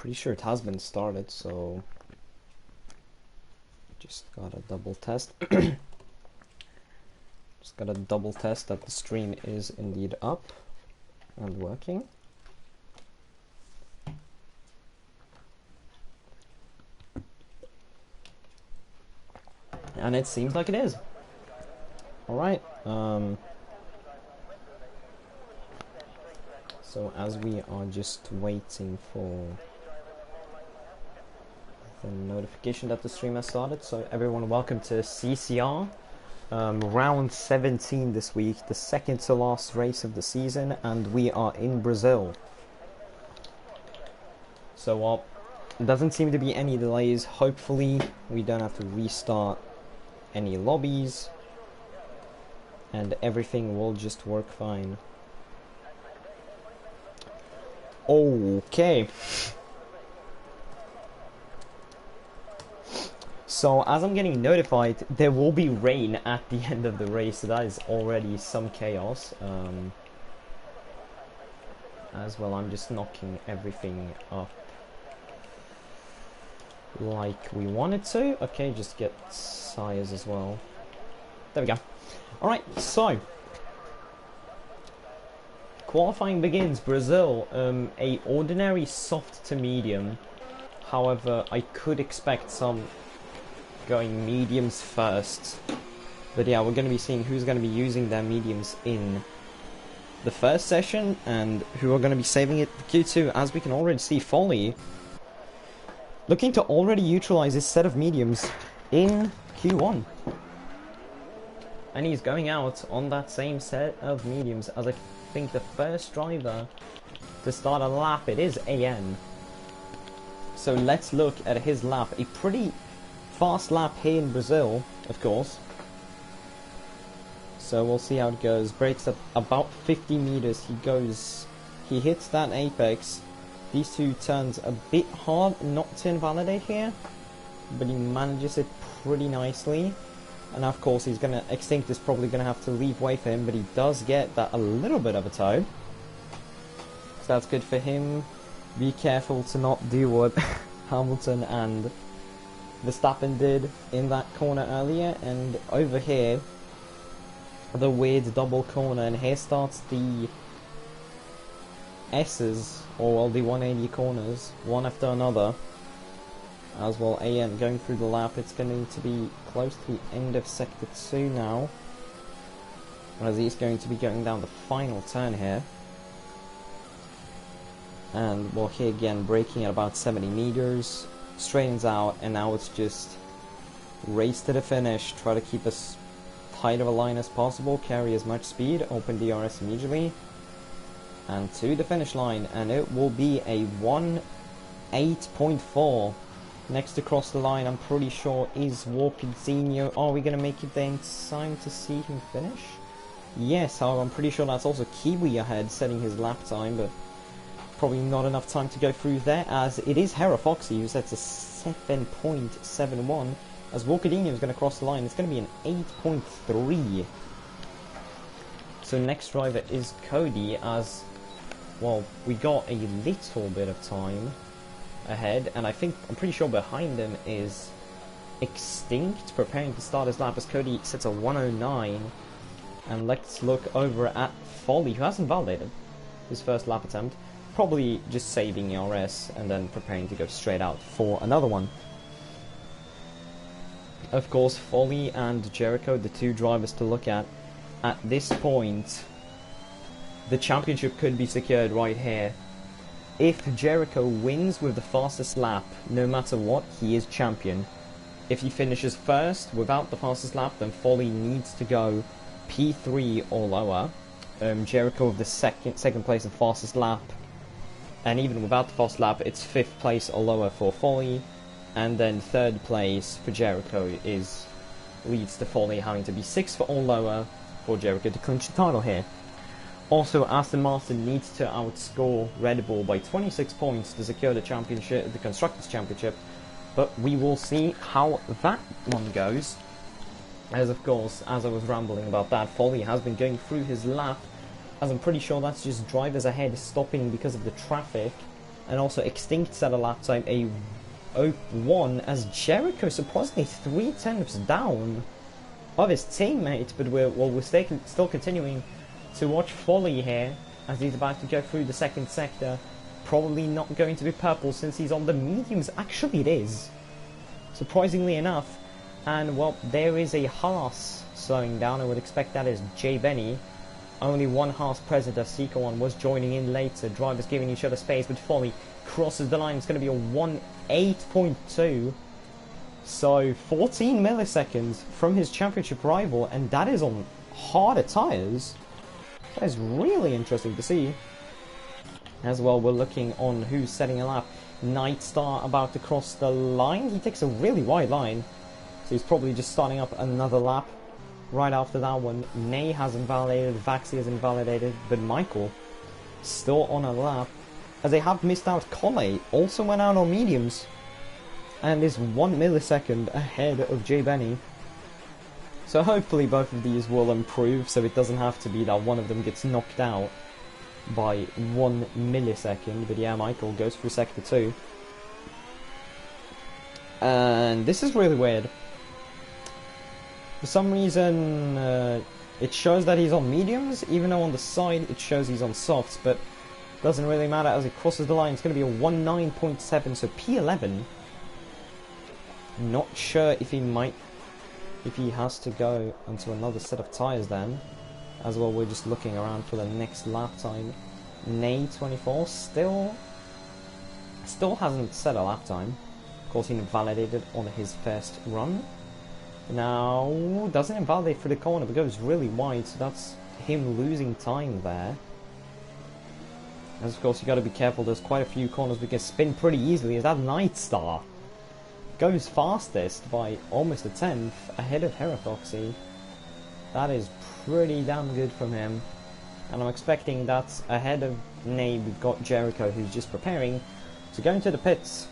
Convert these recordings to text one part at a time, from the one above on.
pretty sure it has been started, so just gotta double test. Just gotta double test that the stream is indeed up and working. And it seems like it is. Alright, so as we are just waiting for the notification that the stream has started, so everyone, welcome to CCR round 17 this week, the second to last race of the season, and we are in Brazil. So doesn't seem to be any delays. Hopefully we don't have to restart any lobbies and everything will just work fine. Okay. So as I'm getting notified, there will be rain at the end of the race, so that is already some chaos. As well, I'm just knocking everything up like we wanted to. Okay, just get sires as well. There we go. Alright, so qualifying begins. Brazil, a ordinary soft to medium. However, I could expect some going mediums first. But yeah, we're going to be seeing who's going to be using their mediums in the first session and who are going to be saving it for Q2, as we can already see Folly looking to already utilize his set of mediums in Q1. And he's going out on that same set of mediums as I think the first driver to start a lap. It is AN. So let's look at his lap. A pretty fast lap here in Brazil, of course. So we'll see how it goes. Brakes at about 50 meters. He hits that apex. These two turns a bit hard not to invalidate here, but he manages it pretty nicely. And of course he's gonna, Extinct is probably gonna have to leave way for him, but he does get that a little bit of a toe. So that's good for him. Be careful to not do what Hamilton and Verstappen did in that corner earlier. And over here, the weird double corner, and here starts the S's, or well, the 180 corners, one after another. As well, AN going through the lap. It's going to be close to the end of sector 2 now, as he's going to be going down the final turn here. And well, here again, braking at about 70 meters, straightens out, and now it's just race to the finish. Try to keep as tight of a line as possible, carry as much speed, open DRS immediately, and to the finish line. And it will be a 1:8.4. Next to cross the line, I'm pretty sure, is Walkerzinho. Are we going to make it there in time to see him finish? Yes, however, I'm pretty sure that's also Kiwi ahead, setting his lap time, but probably not enough time to go through there, as it is Hera Foxy who sets a 7.71. As Walkerzinho is going to cross the line, it's going to be an 8.3. So next driver is Cody, as well, we got a little bit of time ahead, and I'm pretty sure behind him is Extinct, preparing to start his lap as Cody sets a 109. And let's look over at Folly, who hasn't validated his first lap attempt, probably just saving ERS and then preparing to go straight out for another one. Of course, Folly and Jericho, the two drivers to look at this point. The championship could be secured right here. If Jericho wins with the fastest lap, no matter what, he is champion. If he finishes first without the fastest lap, then Folly needs to go P3 or lower. Jericho with the second place and fastest lap, and even without the fast lap, it's 5th place or lower for Folly, and then 3rd place for Jericho leads to Folly having to be 6th or lower for Jericho to clinch the title here. Also, Aston Martin needs to outscore Red Bull by 26 points to secure the championship, the Constructors' Championship, but we will see how that one goes. As of course, as I was rambling about that, Folly has been going through his lap, as I'm pretty sure that's just drivers ahead stopping because of the traffic. And also Extinct set a lap time a 0-1 as Jericho surprisingly 3/10 down of his teammate, but we're still continuing to watch Folly here as he's about to go through the second sector. Probably not going to be purple since he's on the mediums. Actually it is, surprisingly enough. And well, there is a Haas slowing down. I would expect that is J Benny. Only one Haas present as CCR was joining in later. Drivers giving each other space, but Folly crosses the line. It's going to be a 1:8.2. So 14 milliseconds from his championship rival, and that is on harder tyres. That is really interesting to see. As well, we're looking on who's setting a lap. Nightstar about to cross the line. He takes a really wide line, so he's probably just starting up another lap. Right after that one, Ney has invalidated, Vaxi has invalidated, but Michael still on a lap. As they have missed out, Colle also went out on mediums and is 1 millisecond ahead of J Benny. So hopefully both of these will improve, so it doesn't have to be that one of them gets knocked out by 1 millisecond. But yeah, Michael goes through sector 2. And this is really weird. For some reason, it shows that he's on mediums, even though on the side it shows he's on softs, but doesn't really matter as he crosses the line. It's going to be a 1:9.7, so P11. Not sure if he has to go onto another set of tyres then. As well, we're just looking around for the next lap time. Ney 24 still hasn't set a lap time. Of course, he invalidated on his first run. Now, doesn't invalidate for the corner, but goes really wide, so that's him losing time there. As of course, you got to be careful. There's quite a few corners we can spin pretty easily. As that Nightstar goes fastest by almost a 10th ahead of Herafoxy. That is pretty damn good from him. And I'm expecting that ahead of Ney, we've got Jericho, who's just preparing to go into the pits.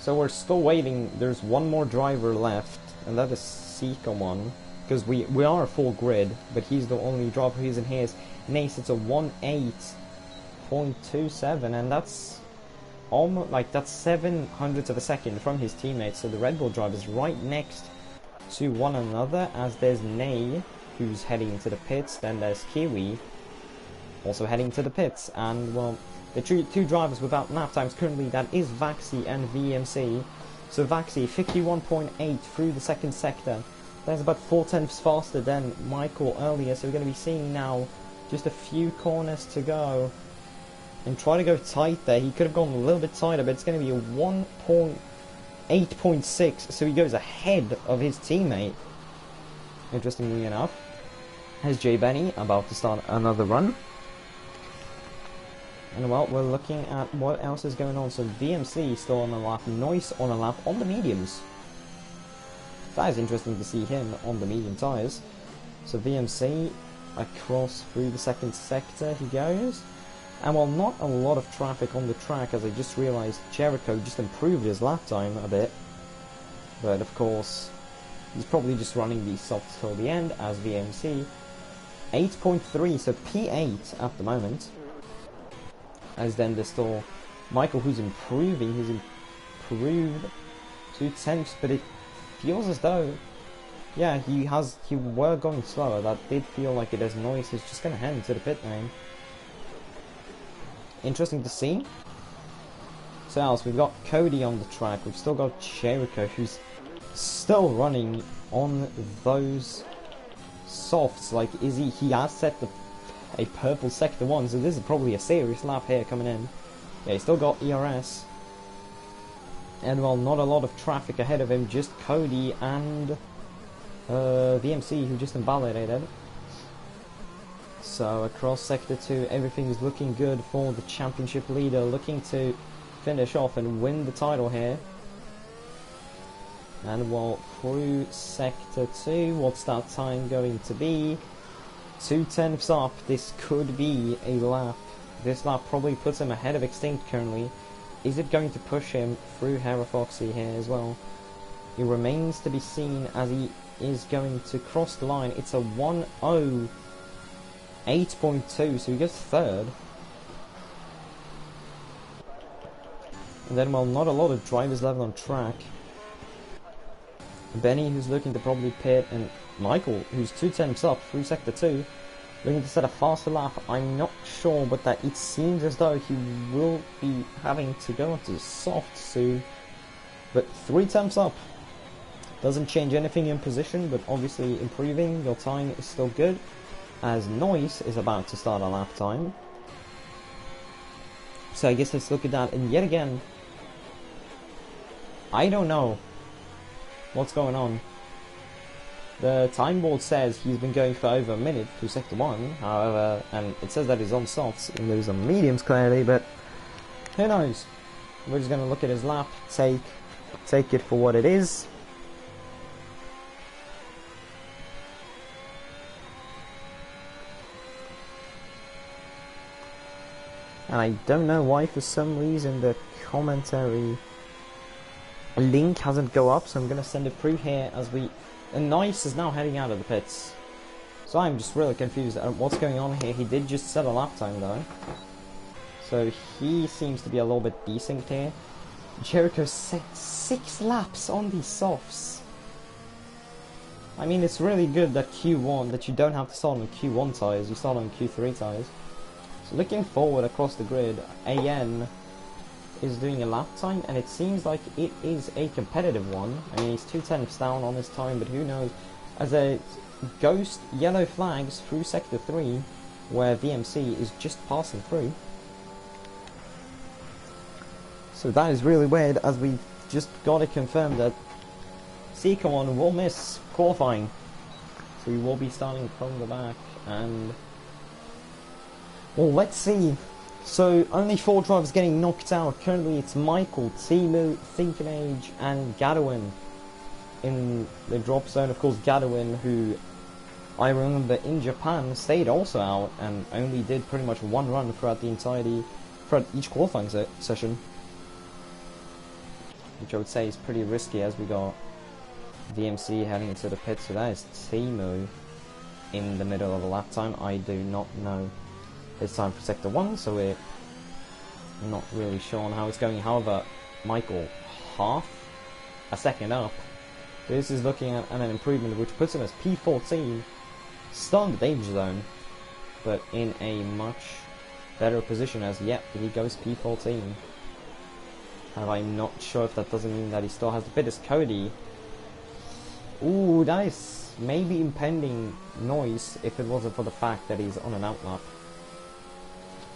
So we're still waiting. There's one more driver left, and that is CCR, because we are a full grid, but he's the only driver who's in his. Ney sits a 1:8.27, and that's almost like that's 700ths of a second from his teammates. So the Red Bull drivers right next to one another, as there's Ney who's heading to the pits, then there's Kiwi also heading to the pits, and well, the two drivers without lap times currently, that is Vaxi and VMC. So Vaxi 51.8 through the second sector. That's about 4/10ths faster than Michael earlier, so we're going to be seeing now just a few corners to go. And try to go tight there. He could have gone a little bit tighter, but it's going to be a 1:8.6, so he goes ahead of his teammate. Interestingly enough, has J Benny about to start another run. And well, we're looking at what else is going on. So VMC still on a lap, Noise on a lap on the mediums. That is interesting to see him on the medium tyres. So VMC across through the second sector he goes. And while not a lot of traffic on the track, as I just realised Jericho just improved his lap time a bit. But of course, he's probably just running these softs till the end, as VMC 8.3, so P8 at the moment. As then there's still Michael, who's improving. He's improved 2/10ths, but it feels as though, yeah, he were going slower. That did feel like it as Noise is just going to head into the pit lane. Interesting to see. So else, we've got Cody on the track. We've still got Jericho, who's still running on those softs. Like, he has set a purple sector 1, so this is probably a serious lap here coming in. Yeah, he's still got ERS. And well, not a lot of traffic ahead of him, just Cody and VMC, who just invalidated. So across sector 2, everything is looking good for the championship leader, looking to finish off and win the title here. And well, through sector 2, what's that time going to be? 2/10ths up. This could be a lap. This lap probably puts him ahead of Extinct currently. Is it going to push him through Herafoxy here as well? It remains to be seen, as he is going to cross the line. It's a 1:08.2, so he goes third. And then, well, not a lot of drivers left on track. Benny, who's looking to probably pit, and Michael, who's 2 tenths up through sector 2, looking to set a faster lap. I'm not sure, but that it seems as though he will be having to go onto soft soon. But 3 tenths up doesn't change anything in position, but obviously improving. Your time is still good, as Noise is about to start a lap time. So I guess let's look at that, and yet again, I don't know what's going on. The time board says he's been going for over a minute through sector 1, however, and it says that he's on softs and there's some mediums clearly, but who knows? We're just going to look at his lap, take it for what it is. And I don't know why for some reason the commentary link hasn't go up, so I'm going to send it through here as we... And Nice is now heading out of the pits. So I'm just really confused at what's going on here. He did just set a lap time though. So he seems to be a little bit decent here. Jericho set 6 laps on these softs. I mean, it's really good that Q1, that you don't have to start on Q1 tyres, you start on Q3 tyres. So looking forward across the grid, AN is doing a lap time, and it seems like it is a competitive one. I mean, he's 2 tenths down on his time, but who knows. As a ghost yellow flags through sector 3, where VMC is just passing through. So that is really weird, as we just got it confirmed that CCR will miss qualifying. So we will be starting from the back, and... well, let's see. So, only 4 drivers getting knocked out. Currently it's Michael, Timu, Thinkenage, and Gadwin in the drop zone. Of course, Gadwin, who I remember in Japan, stayed also out and only did pretty much 1 run throughout each qualifying session. Which I would say is pretty risky, as we got VMC heading into the pit. So that is Timu in the middle of a lap time. I do not know his time for sector 1, so we're not really sure on how it's going. However, Michael, half a second up. This is looking at an improvement which puts him as P14, still in the danger zone, but in a much better position, as yep, he goes P14. And I'm not sure if that doesn't mean that he still has the bit as Cody. Ooh, that is maybe impending noise if it wasn't for the fact that he's on an outlap.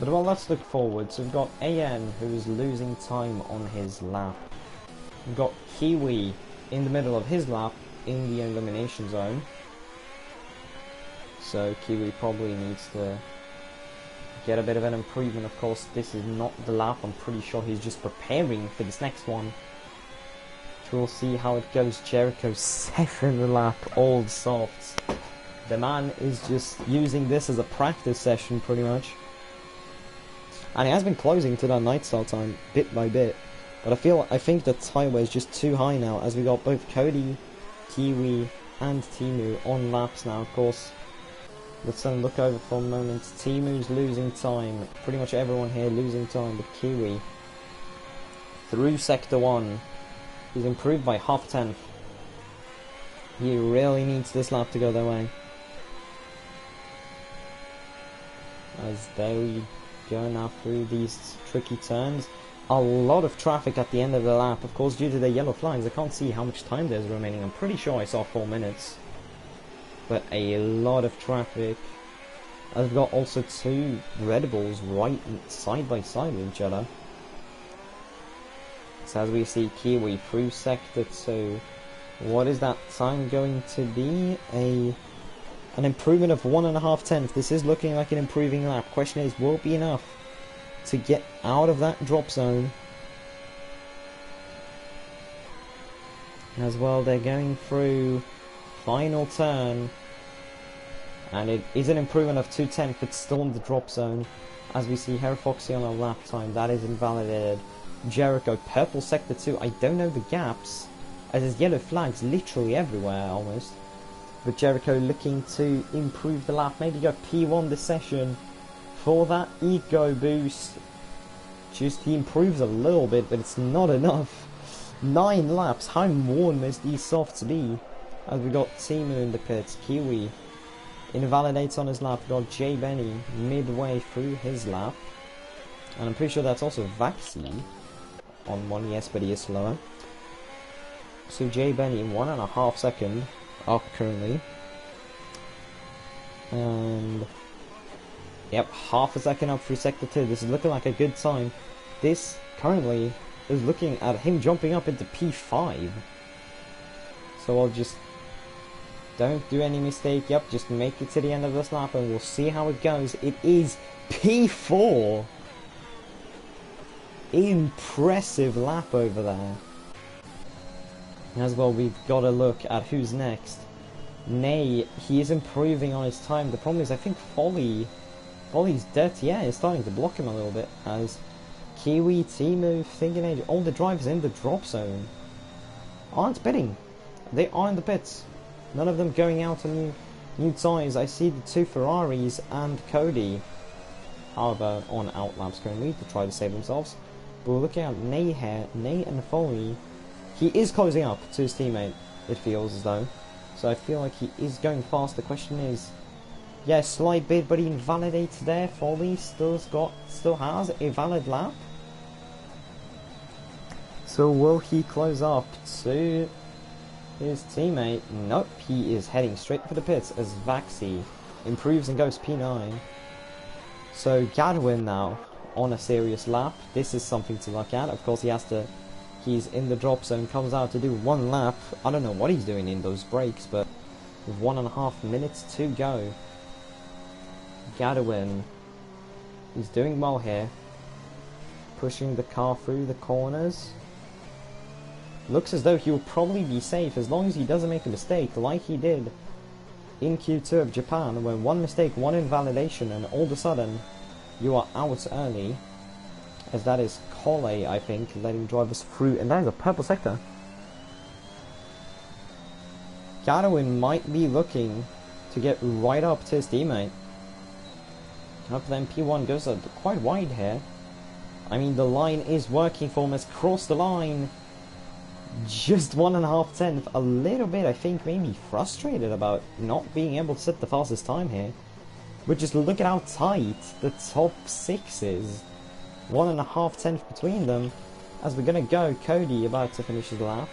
But well, let's look forward. So we've got AN, who's losing time on his lap. We've got Kiwi in the middle of his lap in the elimination zone. So Kiwi probably needs to get a bit of an improvement. Of course, this is not the lap. I'm pretty sure he's just preparing for this next one. So we'll see how it goes. Jericho 7th lap, all softs. The man is just using this as a practice session pretty much. And he has been closing to that night start time bit by bit. But I think the time wear is just too high now, as we got both Cody, Kiwi and Timu on laps now. Of course, let's then look over for a moment. Timu's losing time. Pretty much everyone here losing time, but Kiwi through sector 1. He's improved by half tenth. He really needs this lap to go their way. As they go now through these tricky turns. A lot of traffic at the end of the lap. Of course, due to the yellow flags, I can't see how much time there's remaining. I'm pretty sure I saw 4 minutes. But a lot of traffic. I've got also 2 Red Bulls right side by side with each other. So as we see Kiwi through sector 2. What is that time going to be? An improvement of 1.5 tenths. This is looking like an improving lap. Question is, will it be enough to get out of that drop zone? As well, they're going through final turn, and it is an improvement of 2 tenths, but still in the drop zone. As we see Herafoxy on a lap time, that is invalidated. Jericho, purple sector 2. I don't know the gaps, as there's yellow flags literally everywhere almost. But Jericho looking to improve the lap, maybe go P1 this session for that ego boost. just he improves a little bit, but it's not enough. 9 laps, how worn must these softs be? As we got Timu in the pits, Kiwi invalidates on his lap, we got J Benny midway through his lap, and I'm pretty sure that's also Vaxi on one, yes, but he is slower. So J Benny 1.5 seconds up currently, and yep, half a second up through sector 2. This is looking like a good sign. This currently is looking at him jumping up into P5. So I'll just don't do any mistake. Yep, just make it to the end of this lap and we'll see how it goes. It is P4. Impressive lap over there. As well, we've got to look at who's next. Nay, he is improving on his time. The problem is, I think Folly's dirty. Yeah, it's starting to block him a little bit. As Kiwi, Timu, Thinking Age, all the drivers in the drop zone aren't pitting. They are in the pits. None of them going out on new tyres. I see the 2 Ferraris and Cody, however, on out laps currently to try to save themselves. But we're looking at Nay here. Nay and Folly. He is closing up to his teammate, it feels as though. So I feel like he is going fast. The question is, yeah, slight bit, but he invalidates there. Folly still has a valid lap. So will he close up to his teammate? Nope, he is heading straight for the pits as Vaxi improves and goes P9. So Gadwin now on a serious lap. This is something to look at. Of course, he's in the drop zone, comes out to do 1 lap. I don't know what he's doing in those breaks, but with 1.5 minutes to go, Gadwin is doing well here, pushing the car through the corners. Looks as though he'll probably be safe as long as he doesn't make a mistake like he did in Q2 of Japan, where 1 mistake, 1 invalidation, and all of a sudden you are out early. As that is Cole, I think, letting drivers through, and that is a purple sector. Gadwin might be looking to get right up to his teammate. Up then P1 goes up quite wide here. I mean, the line is working for him, has crossed the line. Just 1.5 tenths, a little bit, I think, maybe frustrated about not being able to set the fastest time here. But just look at how tight the top 6 is. 1.5 tenths between them. As we're going to go, Cody about to finish his lap.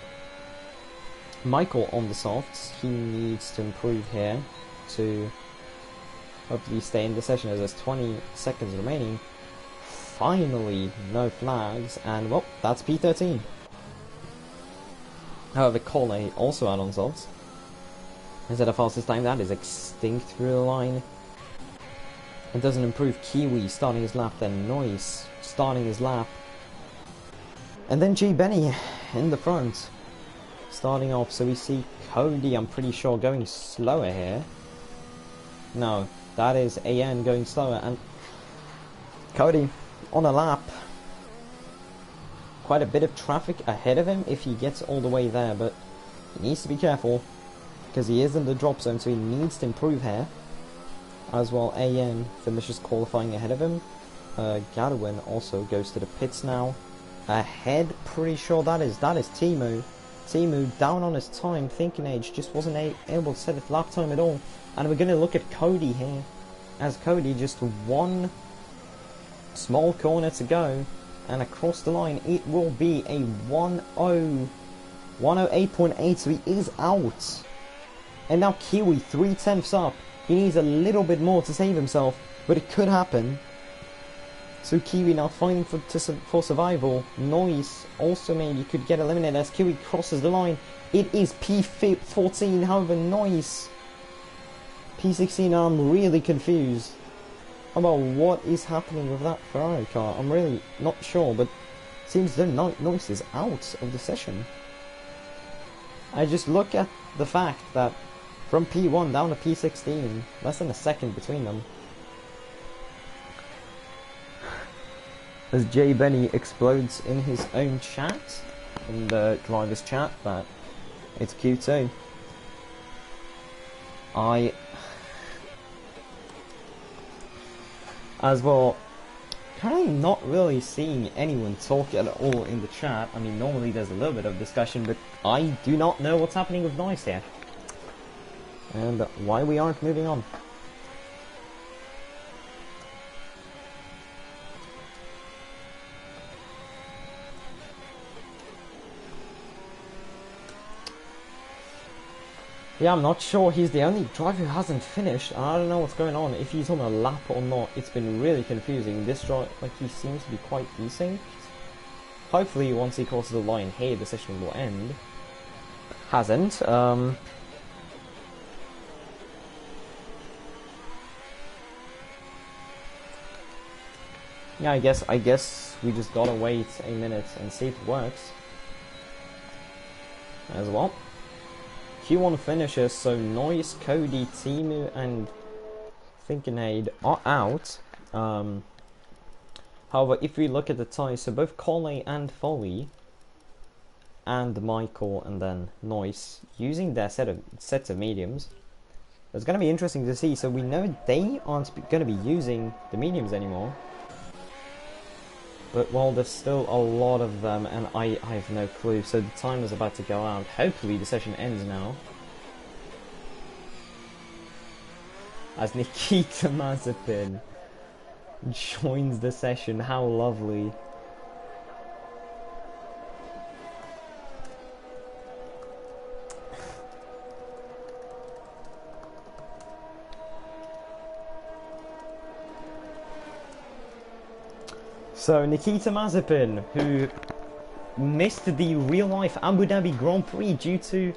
Michael on the softs. He needs to improve here to hopefully stay in the session as there's 20 seconds remaining. Finally, no flags, and well, that's P13. However, Cole also out on softs. Instead of fastest time, that is extinct through the line. It doesn't improve. Kiwi starting his lap, then Noise starting his lap. And then G Benny in the front, starting off. So we see Cody, I'm pretty sure, going slower here. No, that is AN going slower, and Cody on a lap. Quite a bit of traffic ahead of him if he gets all the way there, but he needs to be careful because he is in the drop zone, so he needs to improve here. As well, AN finishes qualifying ahead of him. Gadwin also goes to the pits now. Ahead, pretty sure that is Timu. Timu down on his time. Thinking Age just wasn't able to set his lap time at all. And we're going to look at Cody here, as Cody just 1 small corner to go, and across the line it will be a 108.8, so he is out. And now Kiwi 3 tenths up. He needs a little bit more to save himself, but it could happen. So Kiwi now fighting for survival. Noise also maybe could get eliminated as Kiwi crosses the line. It is P14, however Noise P16. I'm really confused about what is happening with that Ferrari car. I'm really not sure, but it seems the Noise is out of the session. I just look at the fact that from P1 down to P16, less than a second between them. As J Benny explodes in his own chat, in the driver's chat, that it's Q2. As well, Currently not really seeing anyone talk at all in the chat. I mean, normally there's a little bit of discussion, but I do not know what's happening with noise here. And why we aren't moving on. Yeah, I'm not sure. He's the only driver who hasn't finished. I don't know what's going on. If he's on a lap or not, it's been really confusing. This drive, like, he seems to be quite desynced. Hopefully, once he crosses the line here, the session will end. Hasn't. Yeah, I guess we just gotta wait a minute and see if it works. As well. Q1 finishes, so Noise, Cody, Timu, and Thinkinade are out. However, if we look at the ties, so both Coley and Folly, and Michael, and then Noise, using their sets of mediums, it's going to be interesting to see. So we know they aren't going to be using the mediums anymore. But, well, there's still a lot of them, and I have no clue. So the time is about to go out. Hopefully the session ends now. As Nikita Mazepin joins the session. How lovely. So, Nikita Mazepin, who missed the real-life Abu Dhabi Grand Prix due to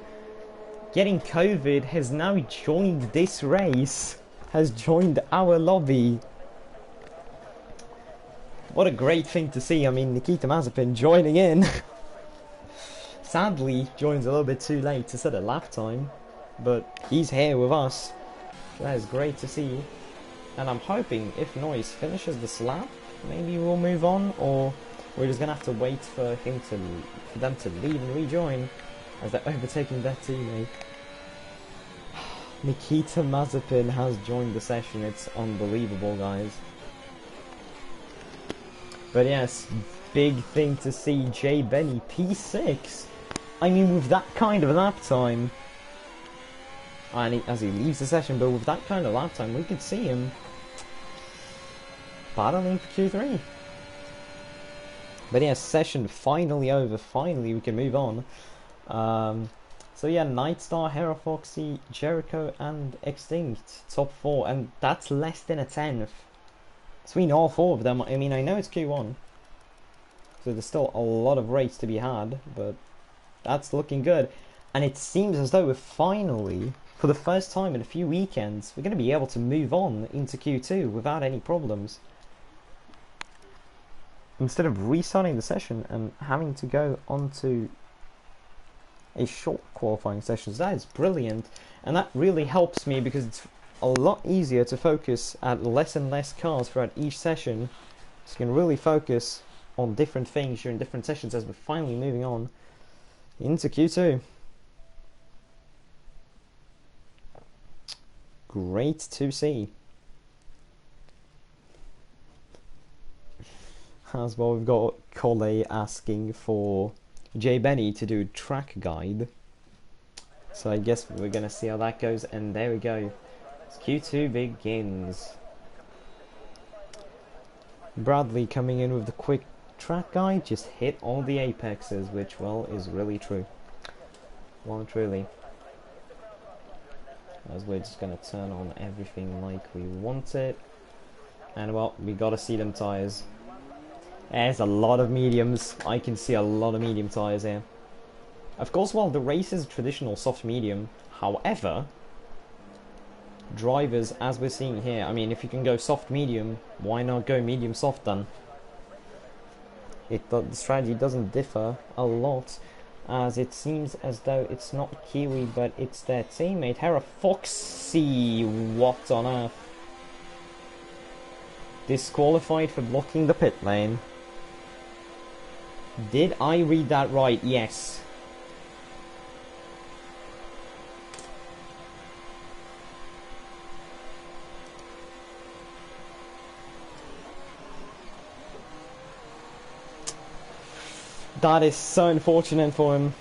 getting COVID, has now joined this race, has joined our lobby. What a great thing to see. I mean, Nikita Mazepin joining in. Sadly, joins a little bit too late to set a lap time, but he's here with us. That is great to see. And I'm hoping if Noise finishes this lap, maybe we'll move on, or we're just gonna have to wait for them to leave and rejoin as they're overtaking their teammate. Nikita Mazepin has joined the session. It's unbelievable, guys. But yes, big thing to see. Jay Benny P6. I mean, with that kind of lap time, and as he leaves the session, but with that kind of lap time, we could see him battling for Q3. But yeah, session finally over. Finally, we can move on. So yeah, Nightstar, Hera Foxy, Jericho, and Extinct, top 4, and that's less than a tenth between all 4 of them. I mean, I know it's Q1, so there's still a lot of race to be had, but that's looking good. And it seems as though we're finally, for the first time in a few weekends, we're going to be able to move on into Q2 without any problems. Instead of restarting the session and having to go onto a short qualifying session. So that is brilliant, and that really helps me because it's a lot easier to focus at less and less cars throughout each session, so you can really focus on different things during different sessions as we're finally moving on into Q2. Great to see. As well, we've got Cole asking for Jay Benny to do track guide. So I guess we're going to see how that goes, and there we go. Q2 begins. Bradley coming in with the quick track guide, just hit all the apexes, which, well, is really true. Well, truly. As we're just going to turn on everything like we want it. And, well, we got to see them tyres. There's a lot of mediums. I can see a lot of medium tyres here. Of course, well, the race is a traditional soft medium. However, drivers, as we're seeing here, I mean, if you can go soft medium, why not go medium soft then? The strategy doesn't differ a lot, as it seems as though it's not Kiwi, but it's their teammate, Hera Foxy. What on earth? Disqualified for blocking the pit lane. Did I read that right? Yes. That is so unfortunate for him.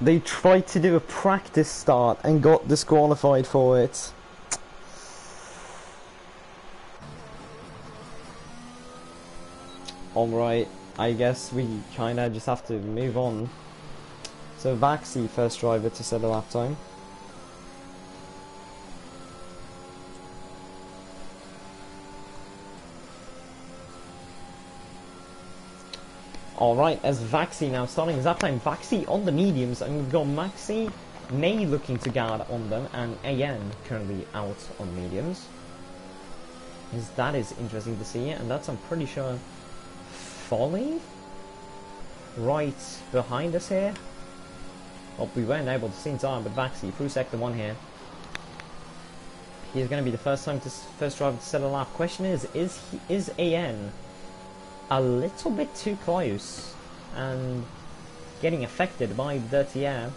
They tried to do a practice start and got disqualified for it. Alright, I guess we kinda just have to move on. So Vaxi, first driver to set a lap time. Alright, as Vaxi now starting his lap time. Vaxi on the mediums, and we've got Maxi, Nay looking to guard on them, and AN currently out on mediums. That is interesting to see, and that's, I'm pretty sure, Folly right behind us here. Well, we weren't able to see in time, but Vaxi through sector 1 here. He's going to be the first driver to set a lap. Question is AN a little bit too close and getting affected by dirty air?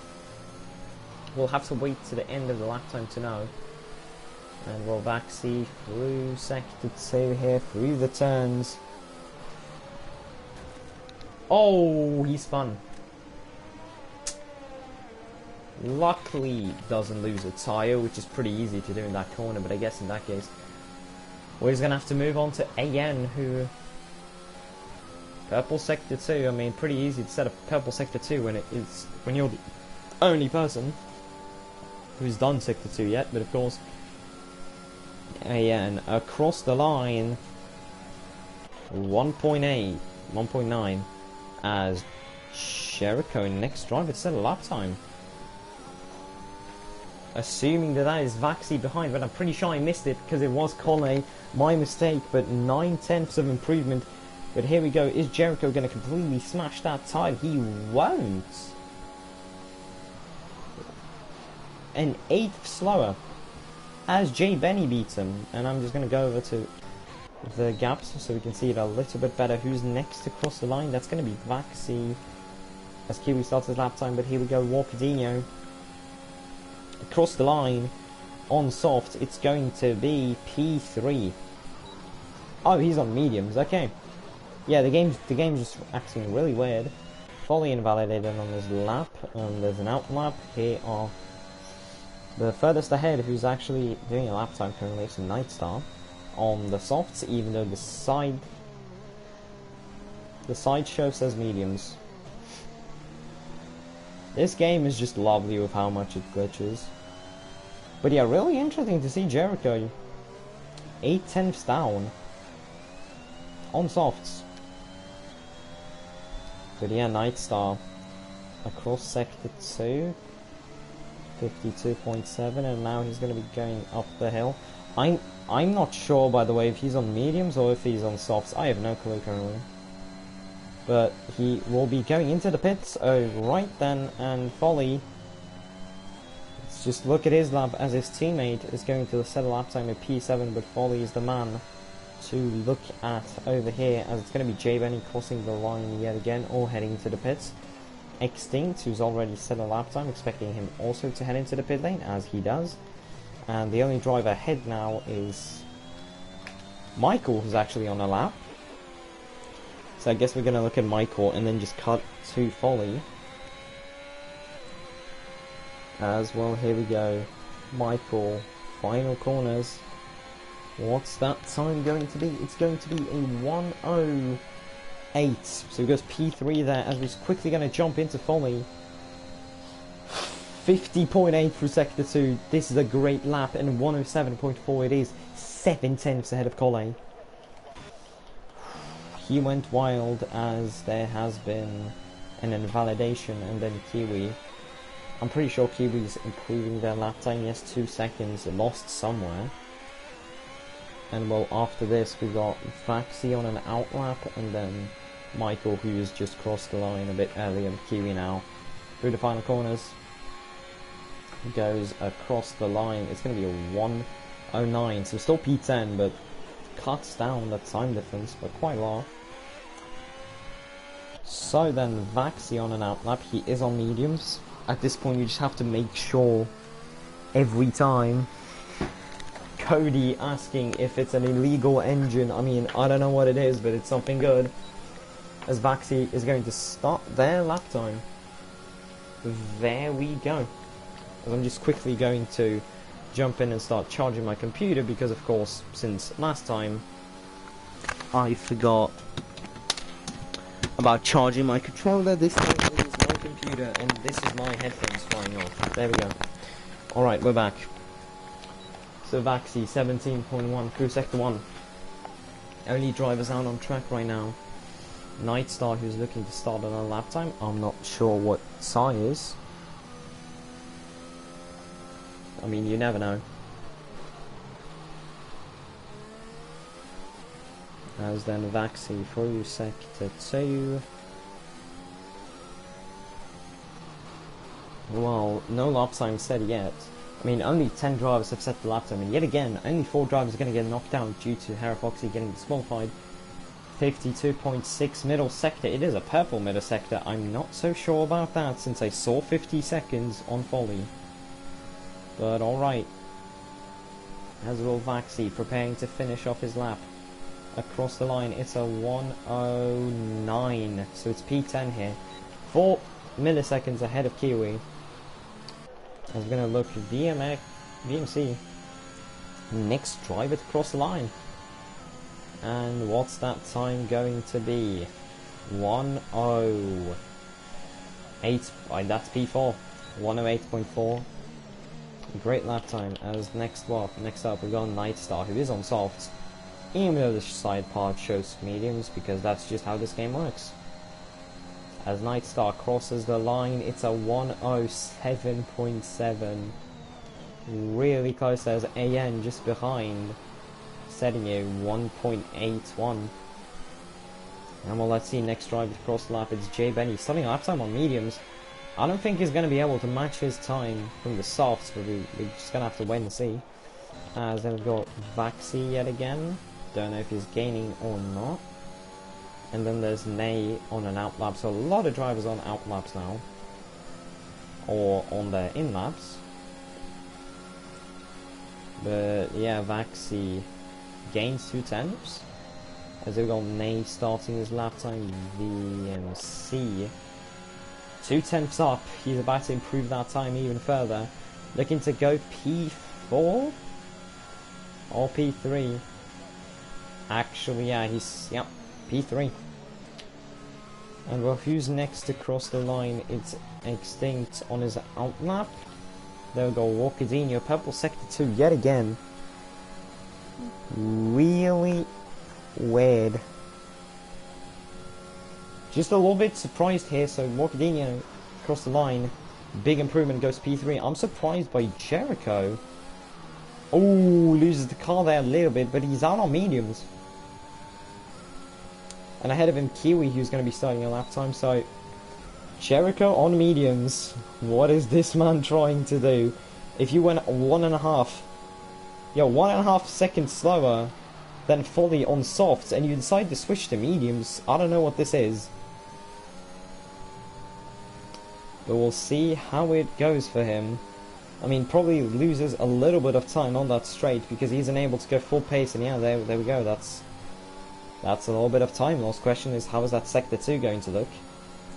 We'll have to wait to the end of the lap time to know. And we'll Vaxi through sector 2 here, through the turns. Oh, he spun. Luckily doesn't lose a tyre, which is pretty easy to do in that corner, but I guess in that case we're just going to have to move on to AN, who... Purple sector 2, I mean, pretty easy to set up purple sector 2 when you're the only person who's done sector 2 yet, but of course AN across the line 1.8, 1.9 as Jericho next driver to set a lap time. Assuming that is Vaxi behind, but I'm pretty sure I missed it because it was Collet, my mistake, but 9/10 of improvement. But here we go, is Jericho going to completely smash that tire? He won't. An 1/8 slower as Jay Benny beats him. And I'm just going to go over to the gaps so we can see it a little bit better. Who's next to cross the line? That's going to be Vaxi as Kiwi starts his lap time. But here we go, Walkadinho across the line on soft. It's going to be P3. Oh, he's on mediums. Okay. Yeah, the game's just acting really weird. Fully invalidated on his lap. There's an out lap. Here are the furthest ahead, who's actually doing a lap time currently. It's Nightstar on the softs, even though the side show says mediums. This game is just lovely with how much it glitches. But yeah, really interesting to see Jericho 8/10 down on softs. But yeah, Nightstar across sector 2, 52.7, and now he's going to be going up the hill. I'm not sure, by the way, if he's on mediums or if he's on softs. I have no clue currently. But he will be going into the pits. Oh, right then, and Folly. Let's just look at his lap as his teammate is going to set a lap time at P7, but Folly is the man to look at over here, as it's going to be Jay Benny crossing the line yet again, or heading to the pits. Extinct, who's already set a lap time, expecting him also to head into the pit lane, as he does. And the only driver ahead now is Michael, who's actually on a lap. So I guess we're going to look at Michael and then just cut to Folly. As well, here we go. Michael, final corners. What's that time going to be? It's going to be a 1:08. So he goes P3 there, as we're quickly going to jump into Folly. 50.8 through sector 2. This is a great lap, and 107.4 it is. 7/10 ahead of Collet. He went wild as there has been an invalidation, and then Kiwi. I'm pretty sure Kiwi's improving their lap time. Yes, 2 seconds lost somewhere. And well, after this we got Vaxi on an out lap, and then Michael, who's just crossed the line a bit earlier. Kiwi now through the final corners goes across the line. It's going to be a 1:09, so still P10, but cuts down the time difference by quite a lot. So then Vaxi on an out lap. He is on mediums. At this point you just have to make sure every time Cody asking if it's an illegal engine. I mean, I don't know what it is, but it's something good. As Vaxi is going to start their lap time. There we go. I'm just quickly going to jump in and start charging my computer because, of course, since last time I forgot about charging my controller. This time it is my computer and this is my headphones flying off. There we go. Alright, we're back. So Vaxi 17.1 through sector 1. Only drivers out on track right now. Nightstar, who's looking to start on a lap time. I'm not sure what Sai is. I mean, you never know. As then Vaxi through sector 2. Well, no lap time set yet. I mean, only 10 drivers have set the lap time, and yet again, only 4 drivers are going to get knocked out due to Harafoxy getting disqualified. 52.6 middle sector. It is a purple middle sector. I'm not so sure about that since I saw 50 seconds on Folly. But alright. As will Vaxi preparing to finish off his lap. Across the line, it's a 1:09. So it's P10 here. 4 milliseconds ahead of Kiwi. I was going to look at VMC. Next driver to cross the line. And what's that time going to be? 1:08. That's P4. 1:08.4. Great lap time. As next up we've got Nightstar, who is on softs. Even though the side part shows mediums, because that's just how this game works. As Nightstar crosses the line, it's a 1:07.7. Really close. There's AN just behind, setting a 1.81. And well, let's see next driver to cross the lap. It's Jay Benny, starting lap time on mediums. I don't think he's going to be able to match his time from the softs, but we're just going to have to wait and see. As then we've got Vaxi yet again. Don't know if he's gaining or not. And then there's Nay on an out lap. So a lot of drivers on out laps now. Or on their in laps. But yeah, Vaxi gains 2 tenths. As we've got Nay starting his lap time. VMC 2 tenths up. He's about to improve that time even further. Looking to go P4 or P3. Actually, yeah, yep, P3. And well, who's next to cross the line? It's Extinct on his out lap. There we go, Walkadinho, purple sector 2 yet again. Really weird. Just a little bit surprised here. So Walkadinho across the line. Big improvement, goes P3. I'm surprised by Jericho. Oh, loses the car there a little bit, but he's out on mediums. And ahead of him, Kiwi, who's going to be starting a lap time. So Jericho on mediums. What is this man trying to do? If you went 1.5 seconds slower than Folly on softs, and you decide to switch to mediums, I don't know what this is. But we'll see how it goes for him. I mean, probably loses a little bit of time on that straight because he's unable to go full pace. And yeah, there we go. That's a little bit of time lost. Question is, how is that sector 2 going to look?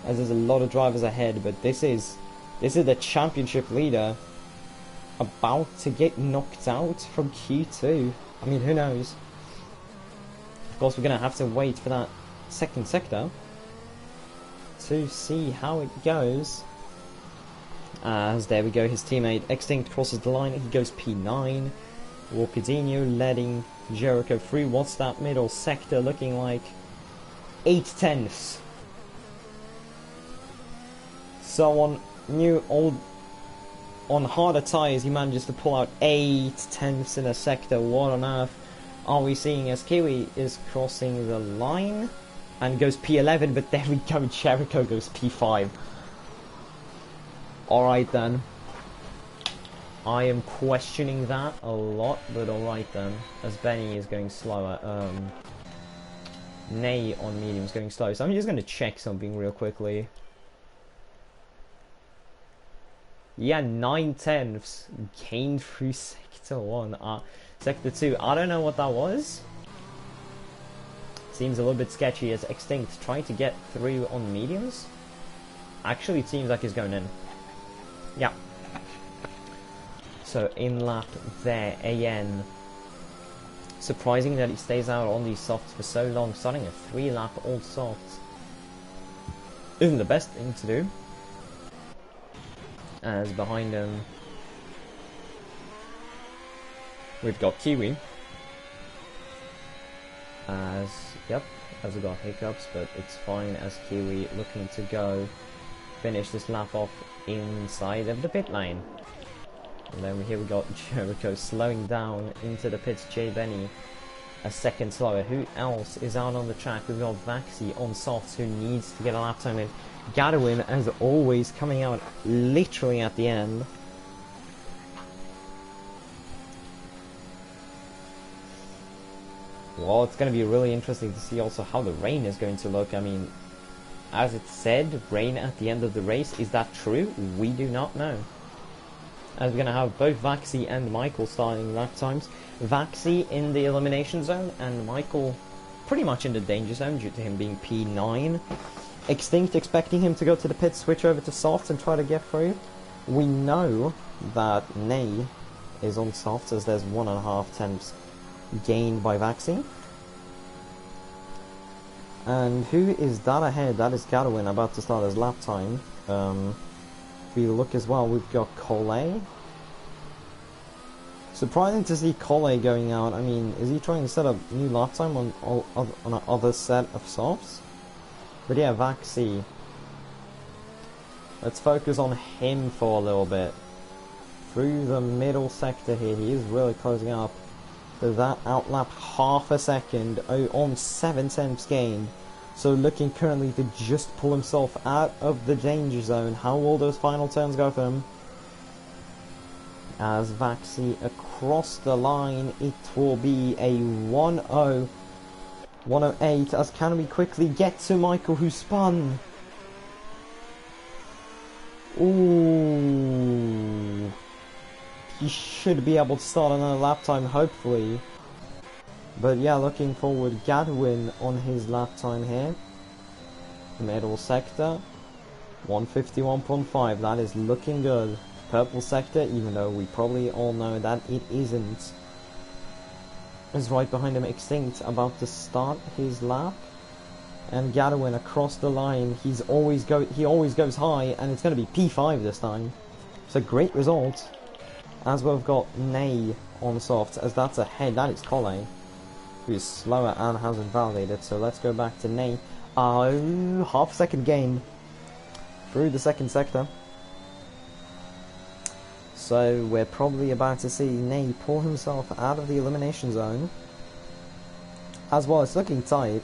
As there's a lot of drivers ahead, but this is the championship leader about to get knocked out from Q2. I mean, who knows? Of course, we're gonna have to wait for that second sector to see how it goes. As there we go, his teammate Extinct crosses the line. He goes P9. Walkadinho letting Jericho through. What's that middle sector looking like? 8 tenths. So on harder tyres, he manages to pull out 8 tenths in a sector. What on earth are we seeing as Kiwi is crossing the line and goes P11? But there we go, Jericho goes P5. Alright then. I am questioning that a lot, but alright then. As Benny is going slower. Nay on medium is going slow. So I'm just going to check something real quickly. Yeah, 9 tenths gained through sector 1. Sector 2, I don't know what that was. Seems a little bit sketchy as Extinct trying to get through on mediums. Actually, it seems like he's going in. Yeah. So, in lap there, AN. Surprising that he stays out on these softs for so long, starting a 3-lap old softs. Isn't the best thing to do. As behind him, we've got Kiwi. As we've got hiccups, but it's fine as Kiwi looking to go finish this lap off inside of the pit lane. And then here we got Jericho slowing down into the pits. Jay Benny a second slower. Who else is out on the track? We've got Vaxi on softs who needs to get a lap time in. Gadwin, as always, coming out literally at the end. Well, it's going to be really interesting to see also how the rain is going to look. I mean, as it said, rain at the end of the race. Is that true? We do not know. As we're going to have both Vaxi and Michael starting lap times. Vaxi in the elimination zone and Michael pretty much in the danger zone due to him being P9. Extinct expecting him to go to the pit, switch over to softs and try to get through. We know that Nay is on softs as there's 1.5 tenths gained by Vaxi. And who is that ahead? That is Gadwin about to start his lap time. If we look as well, we've got Cole. Surprising to see Cole going out. I mean, is he trying to set up new lap time on another set of softs? But yeah, Vaxi. Let's focus on him for a little bit. Through the middle sector here, he is really closing up. So that outlap half a second on 7 tenths gained. So looking currently to just pull himself out of the danger zone. How will those final turns go for him? As Vaxi across the line, it will be a 1-0. 108 as can we quickly get to Michael who spun. Ooh. He should be able to start another lap time hopefully. But yeah, looking forward, Gadwin on his lap time here. Middle sector, 151.5, that is looking good. Purple sector, even though we probably all know that it isn't. Is right behind him, Extinct, about to start his lap. And Gadwin across the line, he always goes high, and it's going to be P5 this time. It's a great result. As we've got Nay on soft, as that's ahead, that is Cole, who is slower and hasn't validated. So let's go back to Nay. Oh, half second gain through the second sector. So we're probably about to see Nay pull himself out of the elimination zone. As well, it's looking tight.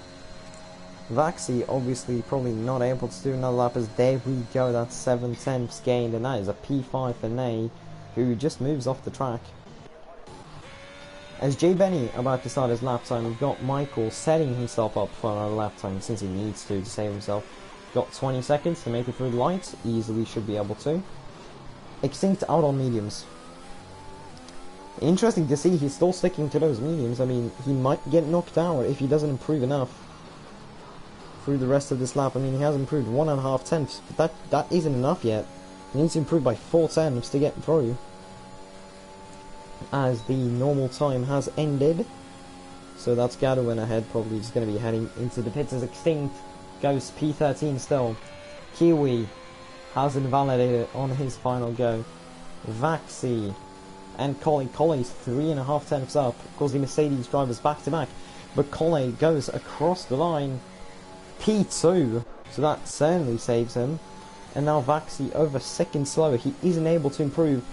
Vaxi obviously probably not able to do another lap as there we go, that's 7 tenths gained, and that is a P5 for Nay, who just moves off the track. As Jay Benny about to start his lap time, we've got Michael setting himself up for another lap time since he needs to save himself. Got 20 seconds to make it through the lights, easily should be able to. Extinct out on mediums. Interesting to see he's still sticking to those mediums. I mean, he might get knocked out if he doesn't improve enough through the rest of this lap. I mean, he has improved 1.5 tenths, but that isn't enough yet. He needs to improve by 4 tenths to get through, as the normal time has ended. So that's Gadwin ahead, probably just going to be heading into the pits as Extinct goes P13 still. Kiwi hasn't validated on his final go. Vaxi and Cole. Cole's 3.5 tenths up, because the Mercedes drivers back to back. But Cole goes across the line, P2, so that certainly saves him. And now Vaxi over second slower. He isn't able to improve,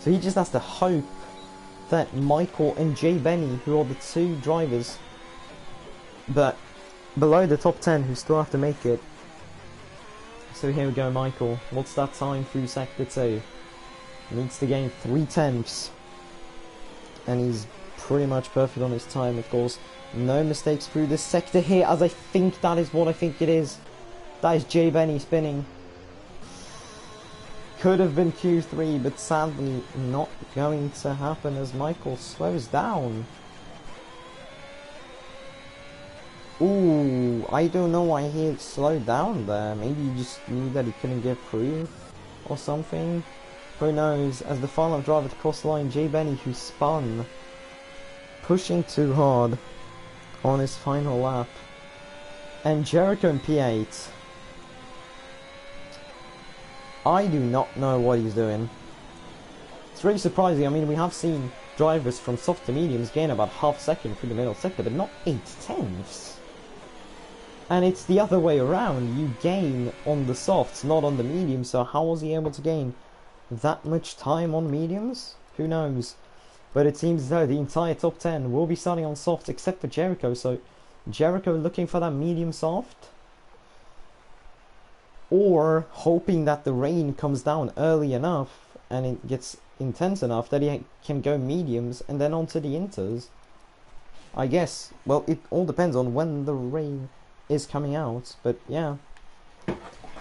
so he just has to hope that Michael and Jay Benny, who are the two drivers but below the top 10 who still have to make it. So here we go, Michael. What's that time through sector 2? Needs to gain 3 tenths. And he's pretty much perfect on his time, of course. No mistakes through this sector here, as I think that is what I think it is. That is Jay Benny spinning. could have been Q3, but sadly not going to happen as Michael slows down. Ooh, I don't know why he slowed down there. Maybe he just knew that he couldn't get through or something. Who knows? As the final driver to cross the line, Jay Benny, who spun, pushing too hard on his final lap. And Jericho in P8. I do not know what he's doing. It's really surprising. I mean, we have seen drivers from soft to mediums gain about half second through the middle sector, but not 8/10. And it's the other way around. You gain on the softs, not on the mediums. So how was he able to gain that much time on mediums? Who knows? But it seems as though the entire top 10 will be starting on softs except for Jericho. So Jericho looking for that medium soft, or hoping that the rain comes down early enough and it gets intense enough that he can go mediums and then onto the inters. I guess, well, it all depends on when the rain is coming out, but yeah.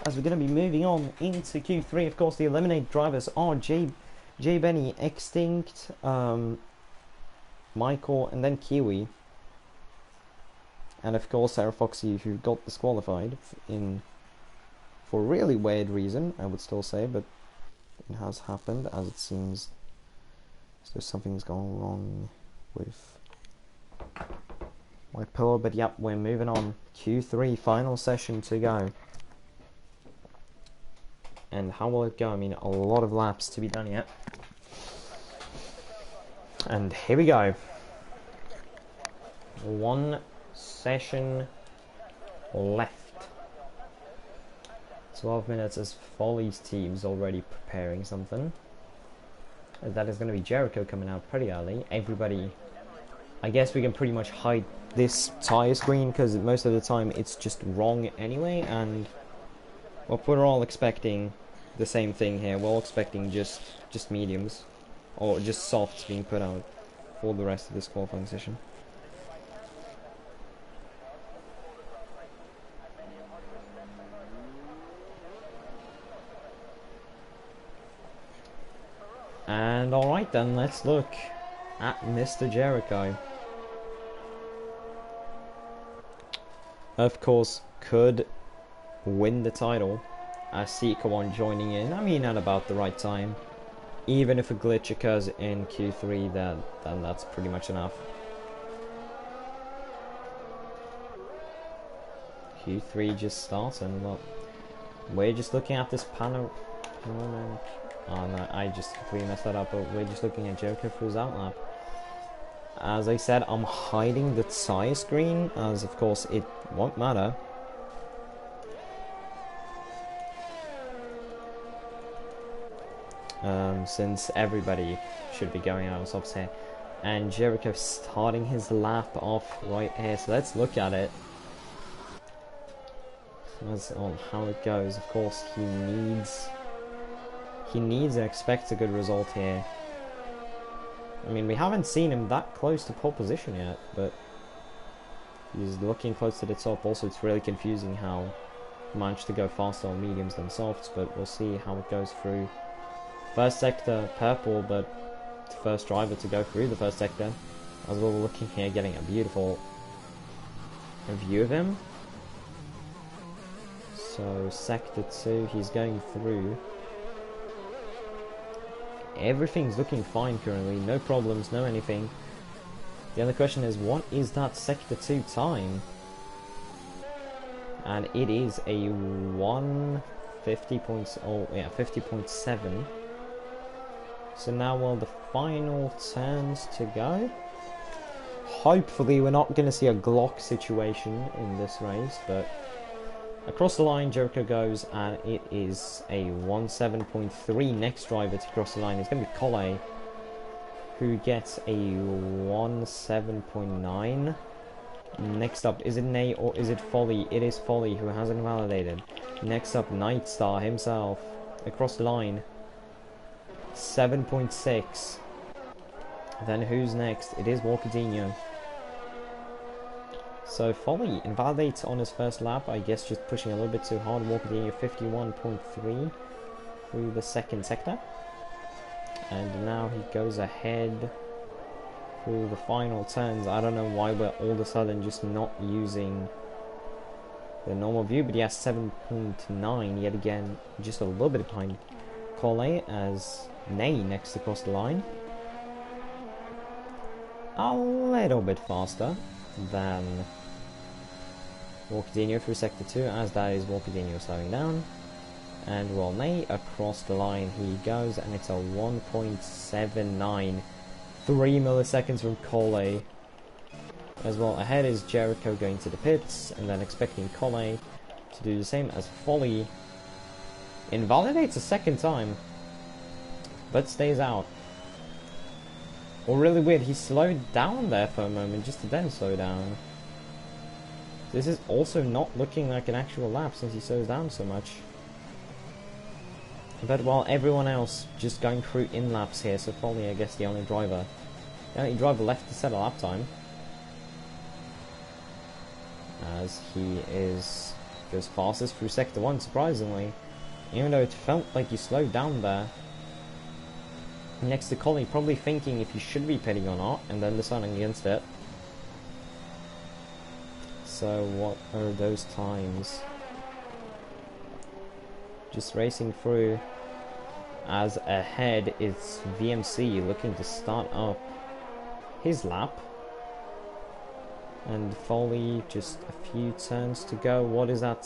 As we're going to be moving on into Q3, of course, the eliminated drivers are J Benny, Extinct, Michael, and then Kiwi. And of course, Sarah Foxy, who got disqualified for a really weird reason, I would still say, but it has happened, as it seems as though something's gone wrong with my pillow. But yep, we're moving on. Q3, final session to go. And how will it go? I mean, a lot of laps to be done yet. And here we go. One session left. 12 minutes as Folly's team's already preparing something. That is going to be Jericho coming out pretty early. Everybody, I guess we can pretty much hide this tire screen because most of the time it's just wrong anyway, and well, we're all expecting the same thing here. We're all expecting just mediums or just softs being put out for the rest of this qualifying session. And alright then, let's look at Mr. Jericho. Of course, could win the title as CCR joining in. I mean, at about the right time. Even if a glitch occurs in Q3, then that's pretty much enough. Q3 just starting. Well, we're just looking at this panel. Oh no, I just completely messed that up, but we're just looking at Jericho for his outlap. As I said, I'm hiding the tire screen, as of course it won't matter. Since everybody should be going out of softs here. And Jericho starting his lap off right here, so let's look at it. That's on how it goes. Of course, he needs and expects a good result here. I mean, we haven't seen him that close to pole position yet, but he's looking close to the top. Also, it's really confusing how he managed to go faster on mediums than softs, but we'll see how it goes through. First sector, purple, but the first driver to go through the first sector. As well, we're looking here, getting a beautiful view of him. So, sector 2, he's going through. Everything's looking fine currently, no problems, no anything. The other question is, what is that sector 2 time? And it is a 50.7. So now, well, the final turns to go. Hopefully we're not going to see a Glock situation in this race, but across the line Jericho goes, and it is a 17.3. Next driver to cross the line is going to be Cole, who gets a 17.9. Next up, is it Nay or is it Folly? It is Folly, who hasn't validated. Next up, Nightstar himself across the line, 7.6. Then who's next? It is Walkadinho. So Folly invalidates on his first lap, I guess just pushing a little bit too hard. Walkadinho 51.3. through the second sector. And now he goes ahead through the final turns. I don't know why we're all of a sudden just not using the normal view, but he has 7.9 yet again, just a little bit behind Cole as Ney next across the line. A little bit faster than Walkadinho through sector 2, as that is Walkadinho slowing down. And well, Ney across the line he goes, and it's a 1.79, 3 milliseconds from Cole. As well, ahead is Jericho going to the pits, and then expecting Cole to do the same as Folly invalidates a second time, but stays out. Or really weird, he slowed down there for a moment, just to then slow down. This is also not looking like an actual lap since he slows down so much. But while everyone else just going through in laps here, so Folly, I guess the only driver left to set a lap time, as he goes fastest through sector 1, surprisingly, even though it felt like he slowed down there. Next to Collie, probably thinking if he should be pitting or not, and then deciding against it. So what are those times? Just racing through, as ahead is VMC looking to start up his lap. And Foley, just a few turns to go. What is that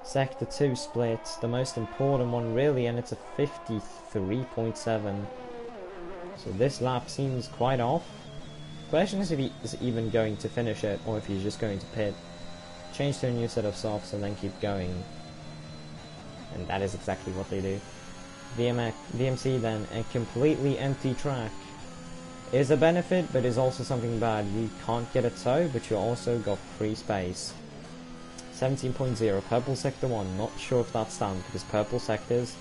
sector 2 split? The most important one really, and it's a 53.7. So this lap seems quite off. Question is if he is even going to finish it, or if he's just going to pit, change to a new set of softs, and then keep going. And that is exactly what they do. VMC then, a completely empty track is a benefit, but is also something bad. You can't get a tow, but you also got free space. 17.0, purple sector 1. Not sure if that's down, because purple sectors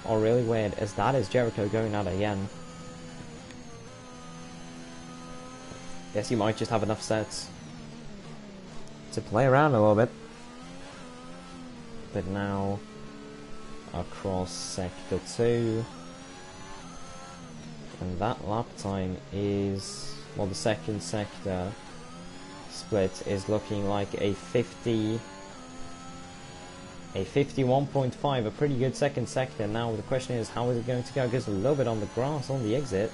are really weird, as that is Jericho going out again. Guess you might just have enough sets to play around a little bit. But now, across sector 2. And that lap time is, well, the second sector split is looking like a 51.5, a pretty good second sector. Now the question is, how is it going to go? It goes a little bit on the grass on the exit,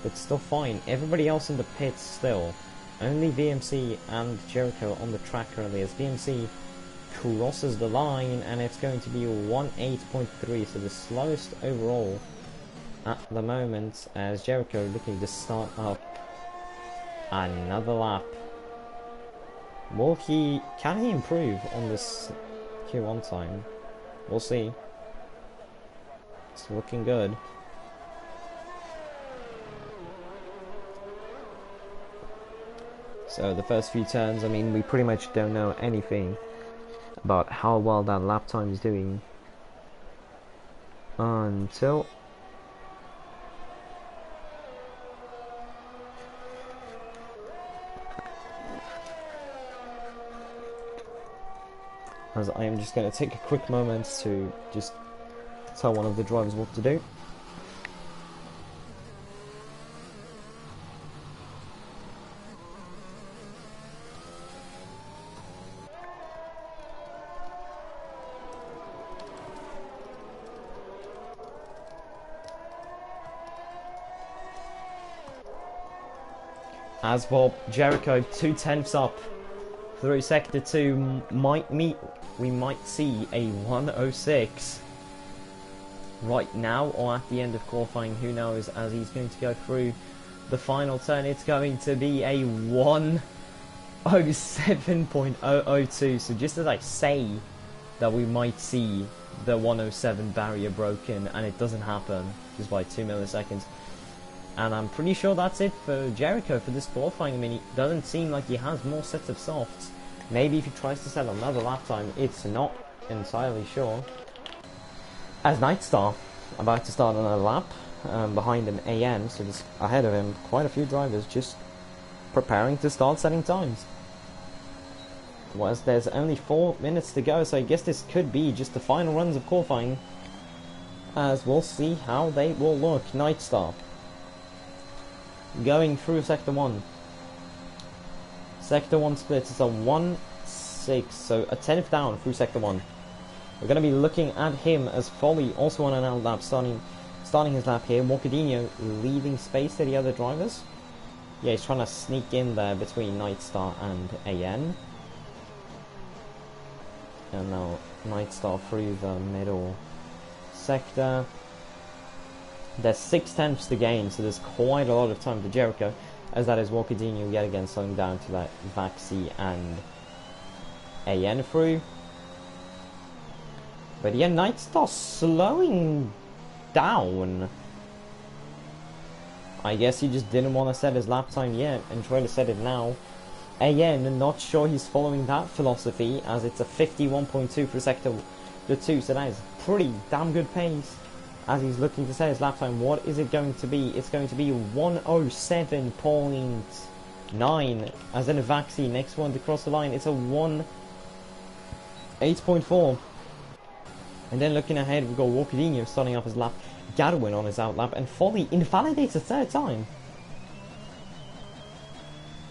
but still fine. Everybody else in the pits still. Only VMC and Jericho on the track currently, as VMC crosses the line, and it's going to be 1.8.3, so the slowest overall at the moment, as Jericho looking to start up another lap. Can he improve on this Q1 time? We'll see. It's looking good. So the first few turns, I mean, we pretty much don't know anything about how well that lap time is doing until as I am just going to take a quick moment to just tell one of the drivers what to do. As well, Jericho 2/10 up through sector 2, we might see a 106 right now or at the end of qualifying, who knows, as he's going to go through the final turn. It's going to be a 107.002, so just as I say that we might see the 107 barrier broken, and it doesn't happen, just by 2 milliseconds. And I'm pretty sure that's it for Jericho for this qualifying. I mean, it doesn't seem like he has more sets of softs. Maybe if he tries to set another lap time, it's not entirely sure. As Nightstar about to start another lap behind an AM, so just ahead of him, quite a few drivers just preparing to start setting times. Whereas there's only 4 minutes to go, so I guess this could be just the final runs of qualifying. as we'll see how they will look. Nightstar going through Sector 1. Sector 1 splits. It's a 1-6, so a 10th down through Sector 1. We're going to be looking at him as Folly also on an out lap, starting his lap here. Walkadinho leaving space to the other drivers. Yeah, he's trying to sneak in there between Nightstar and AN. And now Nightstar through the middle sector. There's 6/10 to gain, so there's quite a lot of time to Jericho, as that is Walkadinho yet again slowing down to let Vaxi and AN through. But yeah, Nightstar slowing down. I guess he just didn't want to set his lap time yet and try to set it now. AN, not sure he's following that philosophy, as it's a 51.2 for sector 2, so that is pretty damn good pace. As he's looking to set his lap time, what is it going to be? It's going to be 107.9. As in a Vaxi, next one to cross the line, it's a 8.4. And then looking ahead, we've got Walkadinho starting off his lap, Gadwin on his out lap, and Folly invalidates a third time.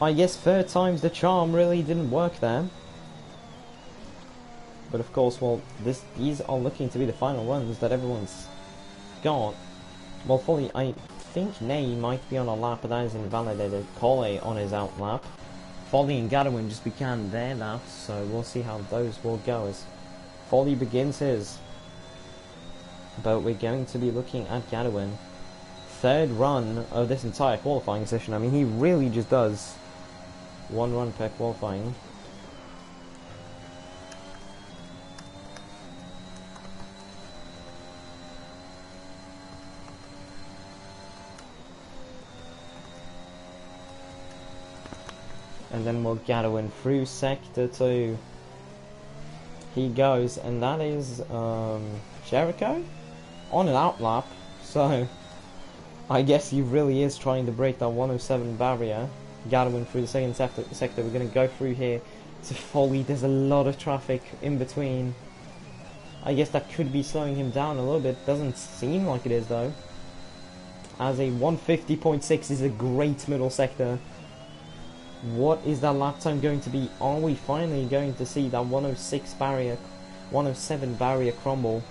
I guess third time's the charm, really didn't work there. But of course, well, these are looking to be the final runs that everyone's got. Well, Folly, I think Ney might be on a lap, but that is invalidated. Cole on his out lap. Folly and Gadwin just began their laps, so we'll see how those will go as Folly begins his. But we're going to be looking at Gadwin. Third run of this entire qualifying session. I mean, he really just does one run per qualifying. And then we'll Gadwin through Sector 2. He goes, and that is Jericho on an out lap. So I guess he really is trying to break that 107 barrier. Gadwin through the second sector. We're going to go through here to Folly. There's a lot of traffic in between. I guess that could be slowing him down a little bit. Doesn't seem like it is though. As a 150.6 is a great middle sector. What is that lap time going to be? Are we finally going to see that 106 barrier, 107 barrier crumble?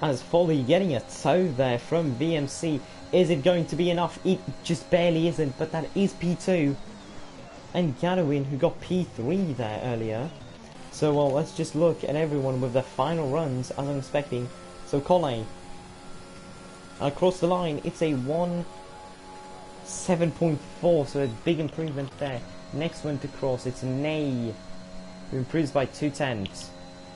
As Folly getting a toe there from VMC. Is it going to be enough? It just barely isn't, but that is P2. And Gadwin, who got P3 there earlier. So, well, let's just look at everyone with their final runs, as I'm expecting. So, Cole, across the line, it's a 7.4, so a big improvement there. Next one to cross, it's Ney, who improves by 2/10.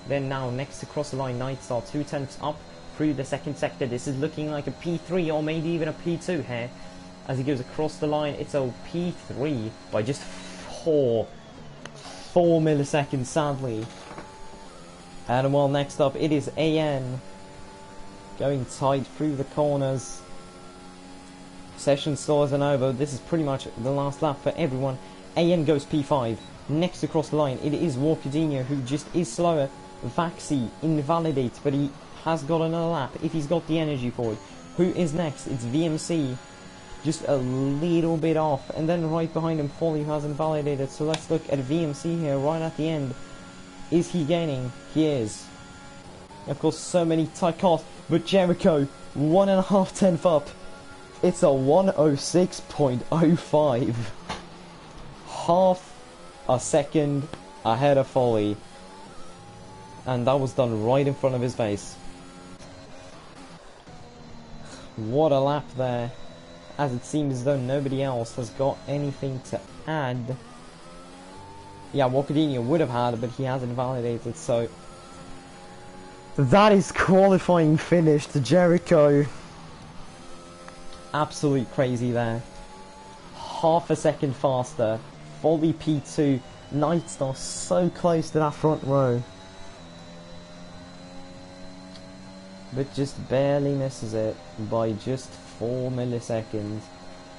Then now, next to cross the line, Nightstar, 2/10 up through the second sector. This is looking like a P3 or maybe even a P2 here. As he goes across the line, it's a P3 by just 4 milliseconds, sadly. And well, next up, it is AN going tight through the corners. Session still isn't over. This is pretty much the last lap for everyone. AN goes P5. Next across the line, it is Walkadinho, who just is slower. Vaxi invalidates, but he has got another lap if he's got the energy for it. Who is next? It's VMC. Just a little bit off. And then right behind him, Folly, who has invalidated. So let's look at VMC here right at the end. Is he gaining? He is. Of course, so many tight calls. But Jericho, 1.5 tenths up. It's a 106.05. Half a second ahead of Folly. And that was done right in front of his face. What a lap there. As it seems as though nobody else has got anything to add. Yeah, Walkadinho would have had, but he has invalidated, so that is qualifying finish to Jericho. Absolute crazy there. Half a second faster. Folly P2. Nightstar so close to that front row. But just barely misses it by just 4 milliseconds.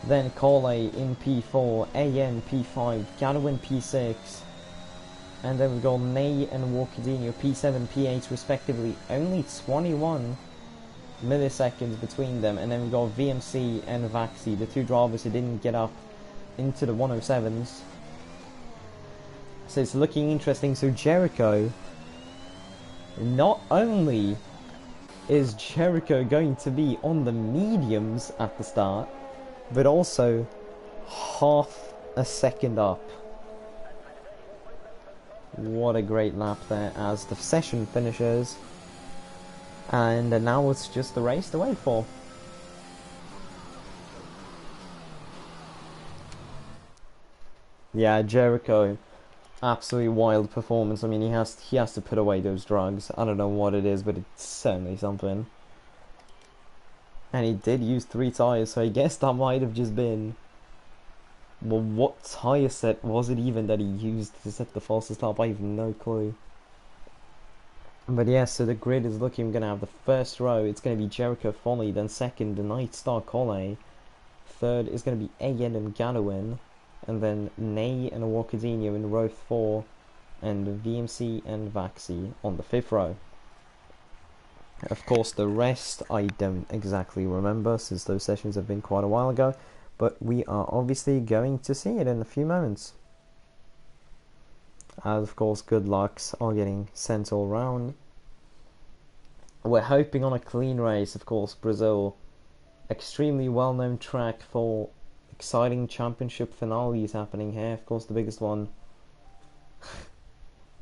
Then Cole in P4, AN P5, Gadwin P6. And then we've got Ney and Walkadinho P7, P8 respectively. Only 21 milliseconds between them, and then we got VMC and Vaxi, the two drivers who didn't get up into the 107s. So it's looking interesting. So Jericho, not only is Jericho going to be on the mediums at the start, but also half a second up. What a great lap there as the session finishes. And now it's just the race to wait for. Yeah, Jericho, absolutely wild performance. I mean, he has to put away those drugs. I don't know what it is, but it's certainly something. And he did use 3 tires, so I guess that might have just been... Well, what tire set was it even that he used to set the fastest lap? I have no clue. But yeah, so the grid is looking, we're going to have the first row, it's going to be Jericho Foley, then second, the Night Star Colle, third is going to be AN and Gadwin, and then Ney and Wakadinho in row 4, and VMC and Vaxi on the 5th row. Of course, the rest I don't exactly remember, since those sessions have been quite a while ago, but we are obviously going to see it in a few moments. As of course, good lucks are getting sent all round. We're hoping on a clean race, of course. Brazil, extremely well-known track for exciting championship finales happening here. Of course, the biggest one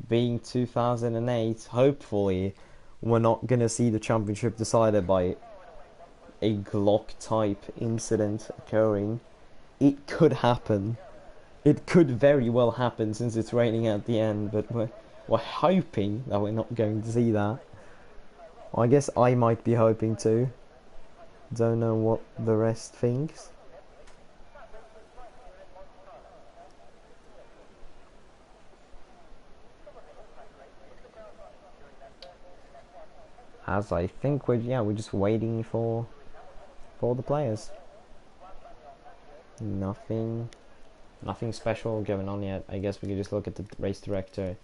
being 2008. Hopefully, we're not gonna see the championship decided by a Glock type incident occurring. It could happen. It could very well happen since it's raining at the end, but we're hoping that we're not going to see that. I guess I might be hoping to. Don't know what the rest thinks. As I think we're just waiting for the players. Nothing special going on yet. I guess we could just look at the race director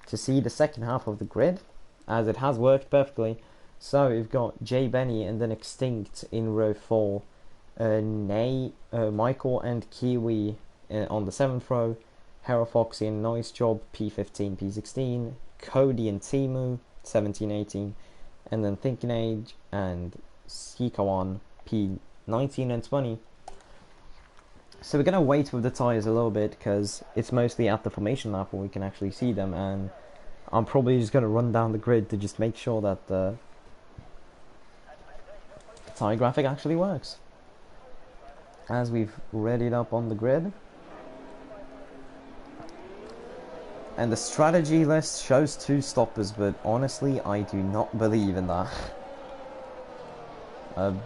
to see the second half of the grid, as it has worked perfectly. So we've got Jay Benny and then Extinct in row 4, Michael and Kiwi on the 7th row, Hera Foxy and Noise Job P15, P16, Cody and Timu 17, 18, and then Thinking Age and Sikawan P19 and 20. So we're going to wait with the tyres a little bit because it's mostly at the formation lap where we can actually see them, and I'm probably just going to run down the grid to just make sure that the tyre graphic actually works. As we've read it up on the grid. And the strategy list shows 2 stoppers, but honestly I do not believe in that.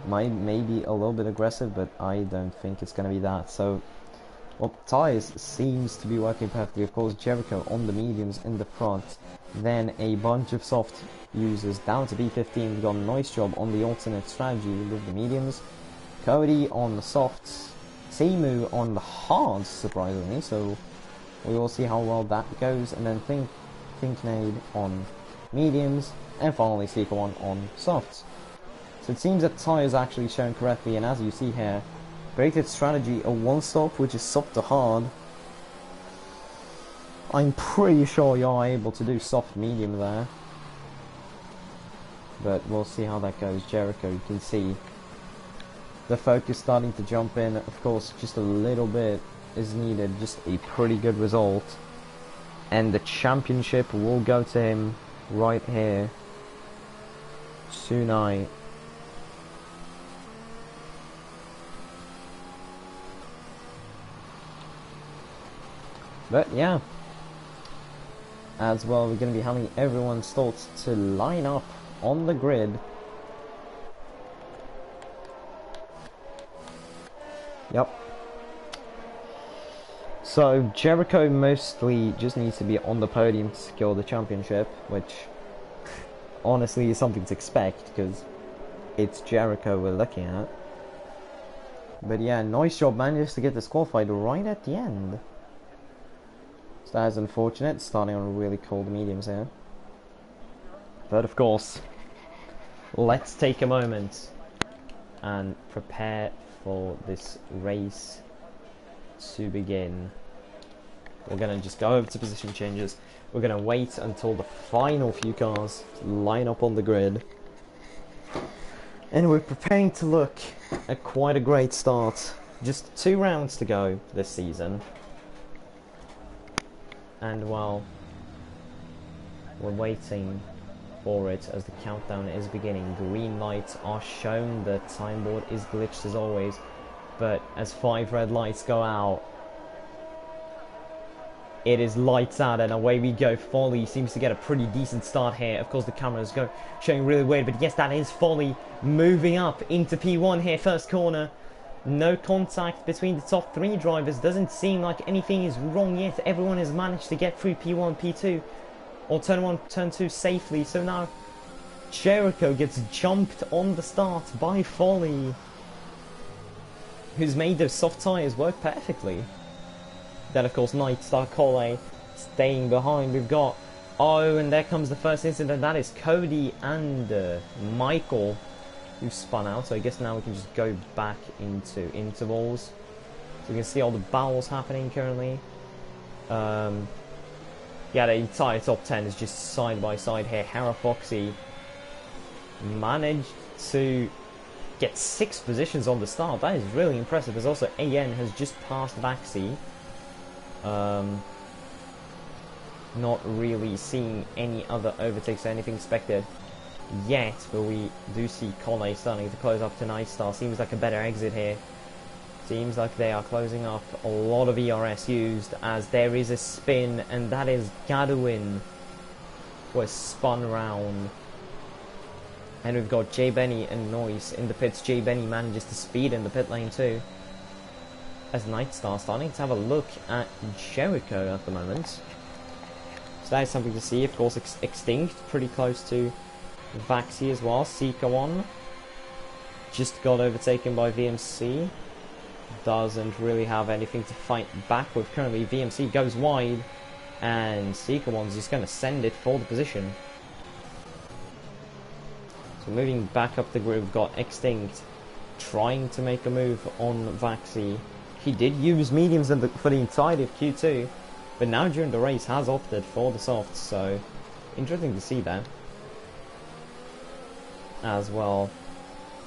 Maybe a little bit aggressive, but I don't think it's going to be that. So, well, tyres seems to be working perfectly. Of course, Jericho on the mediums in the front. Then a bunch of soft users down to B15. We've got Noise Job on the alternate strategy with the mediums. Cody on the softs. Timu on the hards, surprisingly. So, we will see how well that goes. And then Thinknade on mediums. And finally, Seeker 1 on softs. So it seems that tyres are actually shown correctly, and as you see here, predicted strategy a 1-stop, which is soft to hard. I'm pretty sure you're able to do soft medium there. But we'll see how that goes. Jericho, you can see the focus starting to jump in. Of course, just a little bit is needed, just a pretty good result. And the championship will go to him right here. Tonight. But yeah, as well, we're going to be having everyone's thoughts to line up on the grid. Yep. So Jericho mostly just needs to be on the podium to secure the championship, which honestly is something to expect because it's Jericho we're looking at. But yeah, Noise Job manages to get disqualified right at the end. So that is unfortunate, starting on really cold mediums here. But of course, let's take a moment and prepare for this race to begin. We're going to just go over to position changes. We're going to wait until the final few cars line up on the grid. And we're preparing to look at quite a great start. Just 2 rounds to go this season. And while we're waiting for it as the countdown is beginning, green lights are shown, the time board is glitched as always, but as 5 red lights go out, it is lights out and away we go. Folly seems to get a pretty decent start here. Of course the cameras go showing really weird, but yes, that is Folly moving up into P1 here, first corner. No contact between the top 3 drivers. Doesn't seem like anything is wrong yet. Everyone has managed to get through P1, P2, or turn 1, turn 2 safely. So now Jericho gets jumped on the start by Folly, who's made those soft tyres work perfectly. Then of course Nightstar Cole staying behind. We've got, oh, and there comes the first incident. That is Cody and Michael who spun out. So I guess now we can just go back into intervals. So you can see all the battles happening currently. Yeah, the entire top 10 is just side by side here. Hera Foxy managed to get 6 positions on the start. That is really impressive. There's also AN has just passed Vaxi. Not really seeing any other overtakes or anything expected yet, but we do see Cole starting to close up to Nightstar. Seems like a better exit here. Seems like they are closing up. A lot of ERS used as there is a spin, and that is Gadwin was spun round. And we've got J Benny and Noise in the pits. J Benny manages to speed in the pit lane too, as Nightstar starting to have a look at Jericho at the moment. So that is something to see. Of course, Extinct pretty close to Vaxi as well. Seeker 1 just got overtaken by VMC. Doesn't really have anything to fight back with currently. VMC goes wide, and Seeker 1's just going to send it for the position. So moving back up the grid, we've got Extinct trying to make a move on Vaxi. He did use mediums for the entirety of Q2, but now during the race has opted for the softs, so interesting to see that. As well,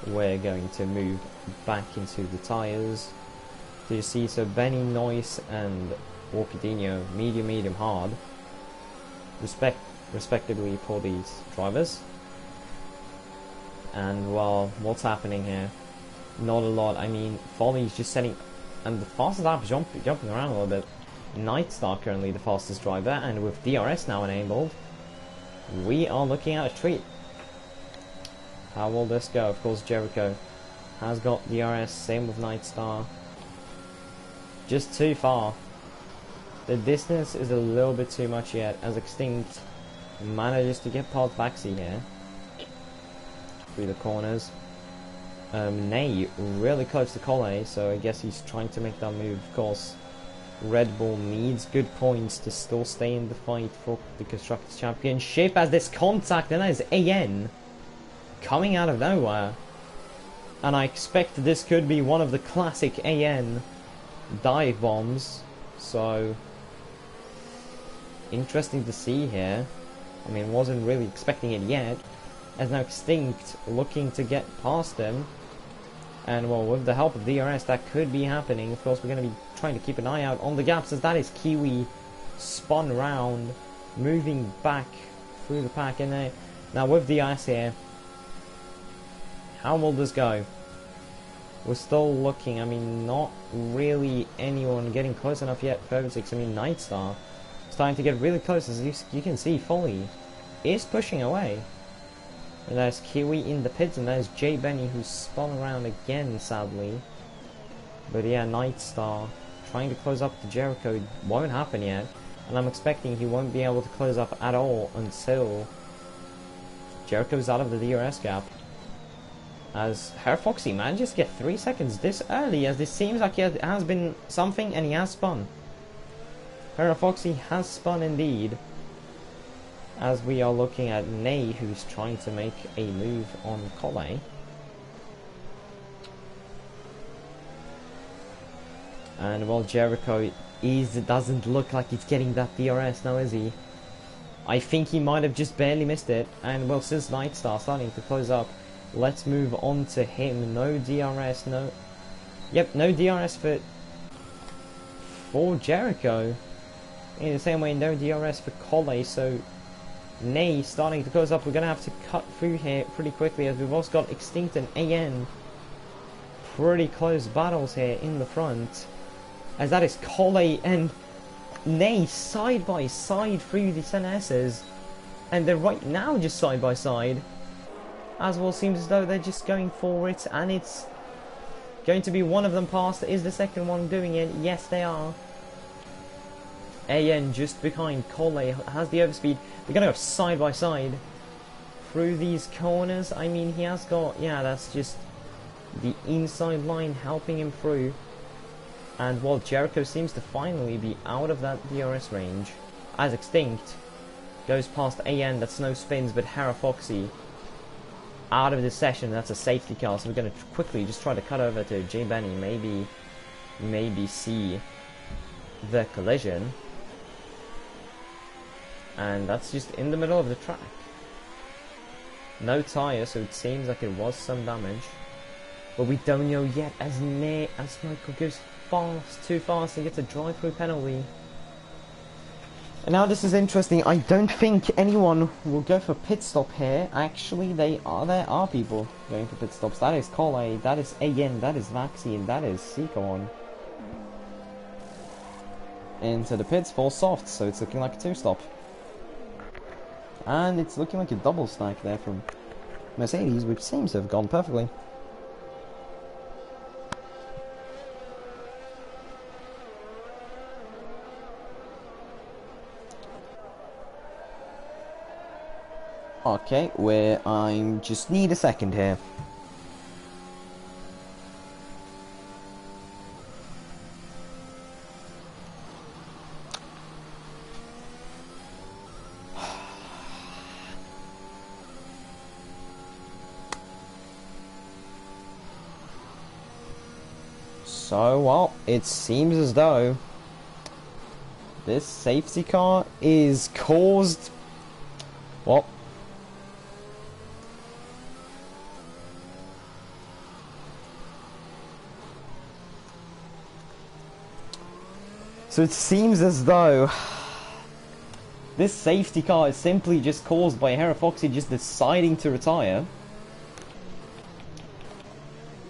we're going to move back into the tyres. So you see, so Benny, Noise and Walkadinho, medium, medium, hard, respectively for these drivers. And well, what's happening here? Not a lot. I mean, Folly's just setting, and the fastest lap is jumping around a little bit. Nightstar currently the fastest driver, and with DRS now enabled, we are looking at a treat. How will this go? Of course, Jericho has got DRS, same with Nightstar. Just too far. The distance is a little bit too much yet, as Extinct manages to get past Vaxi here through the corners. Nay really close to Cole, so I guess he's trying to make that move. Of course, Red Bull needs good points to still stay in the fight for the Constructors' Championship, as this contact, and that is AN coming out of nowhere. And I expect this could be one of the classic AN dive bombs, so interesting to see here. I mean, wasn't really expecting it yet, as now Extinct looking to get past him. And well, with the help of DRS, that could be happening. Of course, we're going to be trying to keep an eye out on the gaps, as that is Kiwi spun round, moving back through the pack. And now with DRS here, how will this go? We're still looking. I mean, not really anyone getting close enough yet for overtakes. I mean, Nightstar starting to get really close, as you can see. Folly is pushing away. And there's Kiwi in the pits, and there's J Benny, who's spun around again, sadly. But yeah, Nightstar trying to close up to Jericho won't happen yet, and I'm expecting he won't be able to close up at all until Jericho's out of the DRS gap. As Herr Foxy manages to get 3 seconds this early, as this seems like it has been something, and he has spun. Herr Foxy has spun indeed. as we are looking at Ney, who's trying to make a move on Cole. And while Jericho doesn't look like he's getting that DRS now, is he? I think he might have just barely missed it. And well, since Nightstar starting to close up, let's move on to him. No DRS, no... Yep, no DRS for Jericho. In the same way, no DRS for Cole, so... Ney starting to close up. We're going to have to cut through here pretty quickly, as we've also got Extinct and AN. Pretty close battles here in the front. As that is Cole and Ney side by side through the 10Ss. And they're right now just side by side. As well, seems as though they're just going for it. And it's going to be one of them past. Is the second one doing it? Yes, they are. AN just behind Cole has the overspeed. They're going to go side by side through these corners. I mean, he has got... Yeah, that's just the inside line helping him through. And while Jericho seems to finally be out of that DRS range, as Extinct goes past AN, that's no spins, but Hera Foxy out of this session. That's a safety car, so we're going to quickly just try to cut over to J Benny, maybe see the collision. And that's just in the middle of the track. No tyre, so it seems like it was some damage. But we don't know yet, as Michael goes too fast and gets a drive-through penalty. And now this is interesting. I don't think anyone will go for pit stop here. Actually, there are people going for pit stops. That is Cole, that is AN, that is Vaxi, and that is Seikoon. Into the pits for soft, so it's looking like a 2-stop. And it's looking like a double stack there from Mercedes, which seems to have gone perfectly. Okay, where I just need a second here. So, well, it seems as though this safety car is caused... Well... So it seems as though this safety car is simply just caused by Hera Foxy just deciding to retire.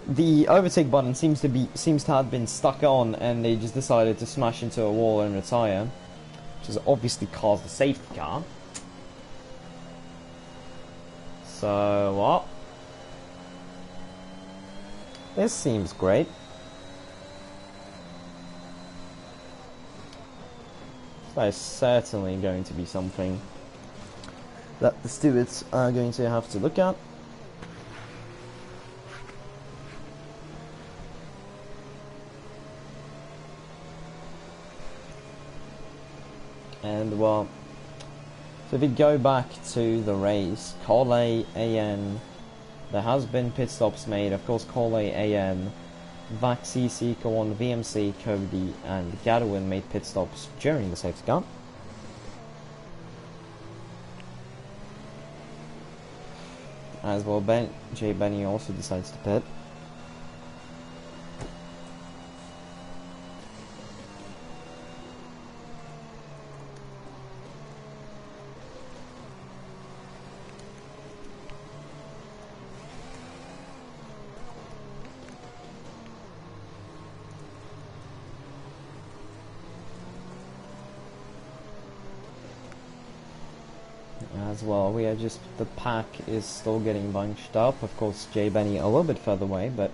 The overtake button seems to have been stuck on, and they just decided to smash into a wall and retire, which has obviously caused the safety car. So what? This seems great. That is certainly going to be something that the stewards are going to have to look at. And well, so if we go back to the race, Cole, AN, there has been pit stops made. Of course, Cole, AN, Vaxi, Seikoon, VMC, Cody, and Gadwin made pit stops during the safety car. As well, J Benny also decides to pit. As well, we are just, the pack is still getting bunched up. Of course, J Benny a little bit further away, but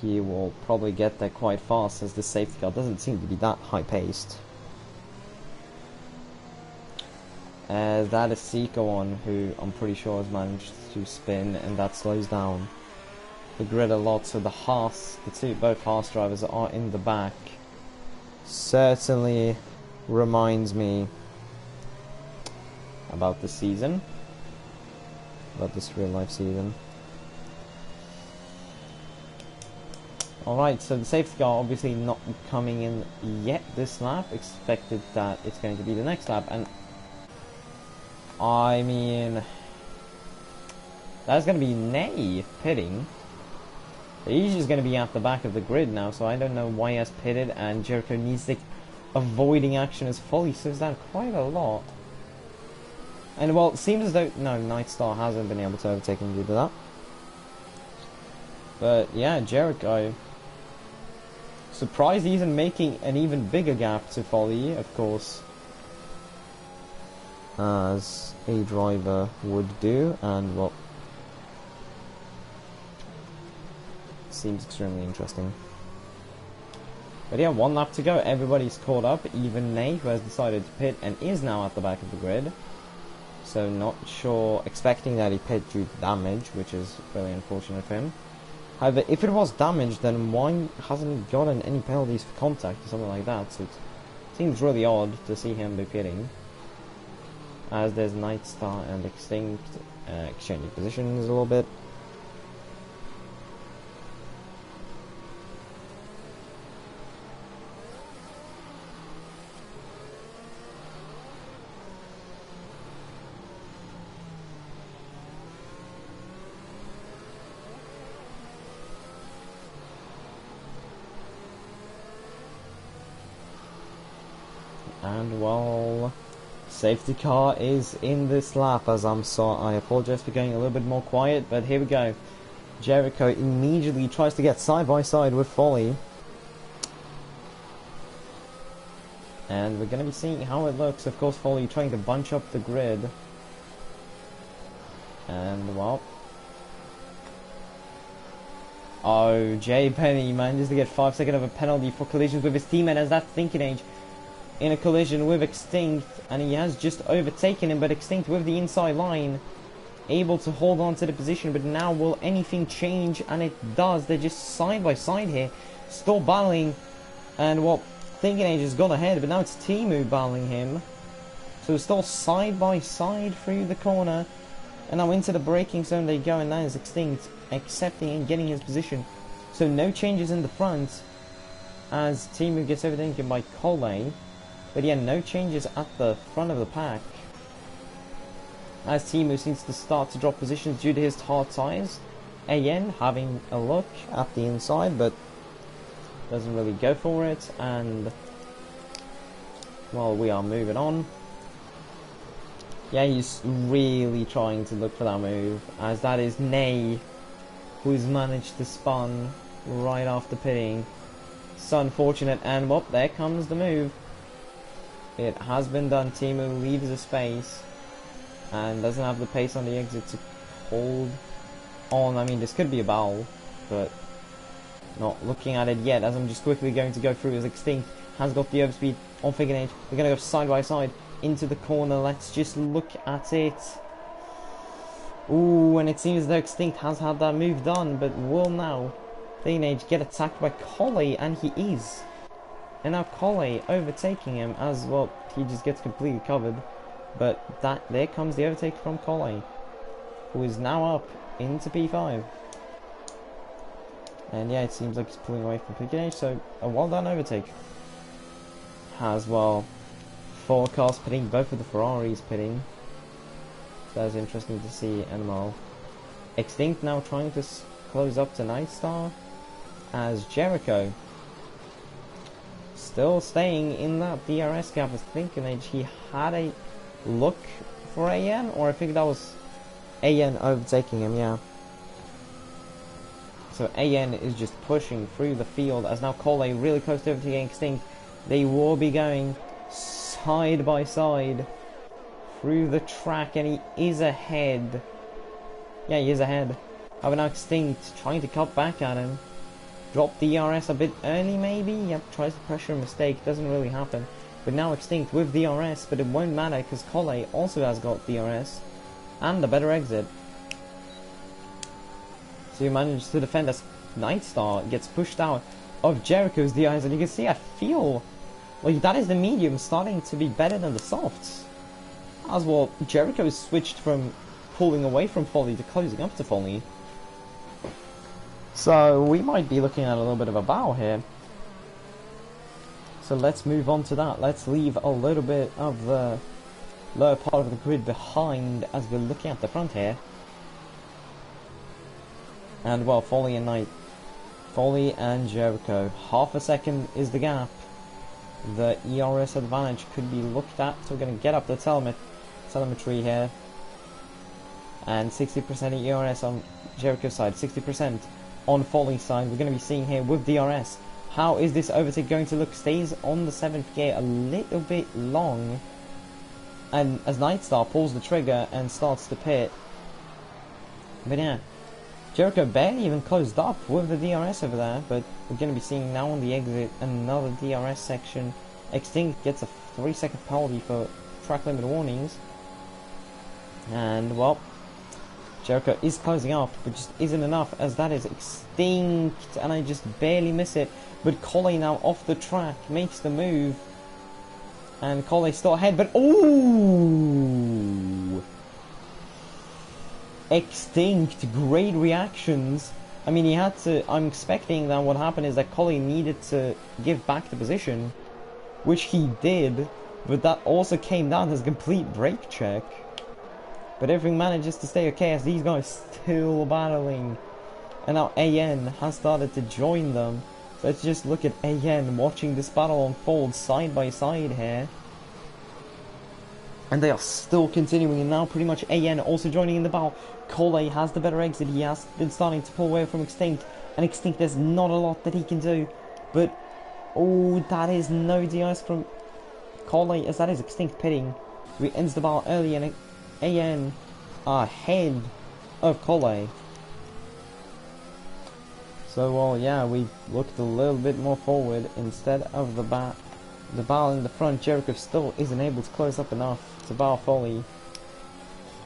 he will probably get there quite fast, as the safety car doesn't seem to be that high paced. That is Seikoon, who I'm pretty sure has managed to spin, and that slows down the grid a lot. So both Haas drivers are in the back. Certainly reminds me about this season, about this real life season. Alright, so the safety car obviously not coming in yet this lap. Expected that it's going to be the next lap, and I mean, that's going to be Ney pitting. He's just going to be at the back of the grid now, so I don't know why he has pitted, and Jericho needs to avoiding action as Foley slows down quite a lot. And well, it seems as though no, Nightstar hasn't been able to overtake him due to that. But yeah, Jericho surprised he's making an even bigger gap to Foley, of course, as a driver would do, and well, seems extremely interesting. But yeah, 1 lap to go, everybody's caught up, even Ney, who has decided to pit and is now at the back of the grid. So not sure, expecting that he pit due to damage, which is really unfortunate for him. However, if it was damage, then why hasn't he gotten any penalties for contact or something like that? So it seems really odd to see him be pitting. As there's Nightstar and Extinct exchanging positions a little bit. And well, safety car is in this lap, as I apologize for going a little bit more quiet, but here we go. Jericho immediately tries to get side by side with Foley. And we're going to be seeing how it looks. Of course, Foley trying to bunch up the grid. And well, oh, Jay Penny manages to get 5 seconds of a penalty for collisions with his teammate, as that's Thinking Age in a collision with Extinct, and he has just overtaken him, but Extinct with the inside line able to hold on to the position. But now will anything change? And it does. They're just side by side here, still battling, and well, Thinking Age has gone ahead, but now it's Timu battling him, so still side by side through the corner, and now into the braking zone they go, and that is Extinct accepting and getting his position. So no changes in the front as Timu gets overtaken by Cole. But yeah, no changes at the front of the pack, as Timu seems to start to drop positions due to his hard tyres. AN having a look at the inside, but doesn't really go for it, and well, we are moving on. Yeah, he's really trying to look for that move, as that is Ney, who's managed to spun right after pitting. So unfortunate, and well, there comes the move. It has been done. Timu leaves the space and doesn't have the pace on the exit to hold on. I mean, this could be a foul, but not looking at it yet, as I'm just quickly going to go through as Extinct has got the overspeed on Thinking Age. We're going to go side by side into the corner. Let's just look at it. Ooh, and it seems that Extinct has had that move done, but will now Thinking Age get attacked by Cole, and he is. And now Cole overtaking him, as well, he just gets completely covered. But there comes the overtake from Cole, who is now up into P5. And yeah, it seems like he's pulling away from Thinking Age, so a well done overtake. As well, 4 cars pitting, both of the Ferraris pitting. So that's interesting to see. And well, Extinct now trying to close up to Nightstar, as Jericho still staying in that DRS gap as Thinking Age. He had a look for AN, or I think that was AN overtaking him, yeah. So AN is just pushing through the field, as now Cole really close to overtaking Extinct. They will be going side by side through the track, and he is ahead. Yeah, he is ahead. However, now Extinct trying to cut back at him. Drop the DRS a bit early, maybe? Yep, tries to pressure a mistake, doesn't really happen. But now Extinct with DRS, but it won't matter because Cole also has got DRS and a better exit. So he managed to defend as Nightstar gets pushed out of Jericho's DRS, and you can see, I feel like that is the medium starting to be better than the softs. As well, Jericho switched from pulling away from Foley to closing up to Foley. So we might be looking at a little bit of a battle here. So let's move on to that. Let's leave a little bit of the lower part of the grid behind as we're looking at the front here. And well, Foley and Jericho. Half a second is the gap. The ERS advantage could be looked at. So we're going to get up the telemetry here. And 60% ERS on Jericho's side, 60% on Foley's side. We're going to be seeing here with DRS. How is this overtake going to look? Stays on the 7th gear a little bit long. And as Nightstar pulls the trigger and starts to pit. But yeah, Jericho barely even closed up with the DRS over there. But we're going to be seeing now on the exit another DRS section. Extinct gets a 3-second penalty for track limit warnings. And well, Jericho is closing up, but just isn't enough, as that is Extinct, and I just barely miss it. But Coley now off the track, makes the move, and Coley still ahead, but ooh! Extinct, great reactions. I mean, he had to, I'm expecting that what happened is that Coley needed to give back the position, which he did, but that also came down as a complete brake check. But everything manages to stay okay as these guys still battling. And now AN has started to join them. So let's just look at AN watching this battle unfold side by side here. And they are still continuing, and now pretty much AN also joining in the battle. Coley has the better exit. He has been starting to pull away from Extinct. And Extinct, there's not a lot that he can do. But, oh, that is no DRS from Coley, as that is Extinct pitting. So he ends the battle early, and AN ahead of Coley. So well, yeah, we looked a little bit more forward instead of the battle in the front. Jericho still isn't able to close up enough to bar Foley.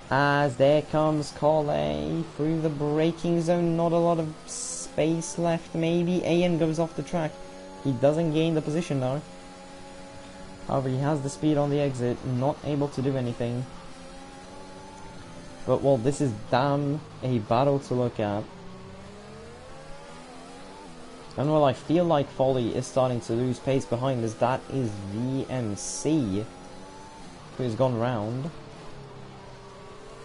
As there comes Coley through the braking zone. Not a lot of space left. Maybe AN goes off the track. He doesn't gain the position though. However, he has the speed on the exit. Not able to do anything. But well, this is damn a battle to look at. And well, I feel like Foley is starting to lose pace behind us. That is VMC, who has gone round.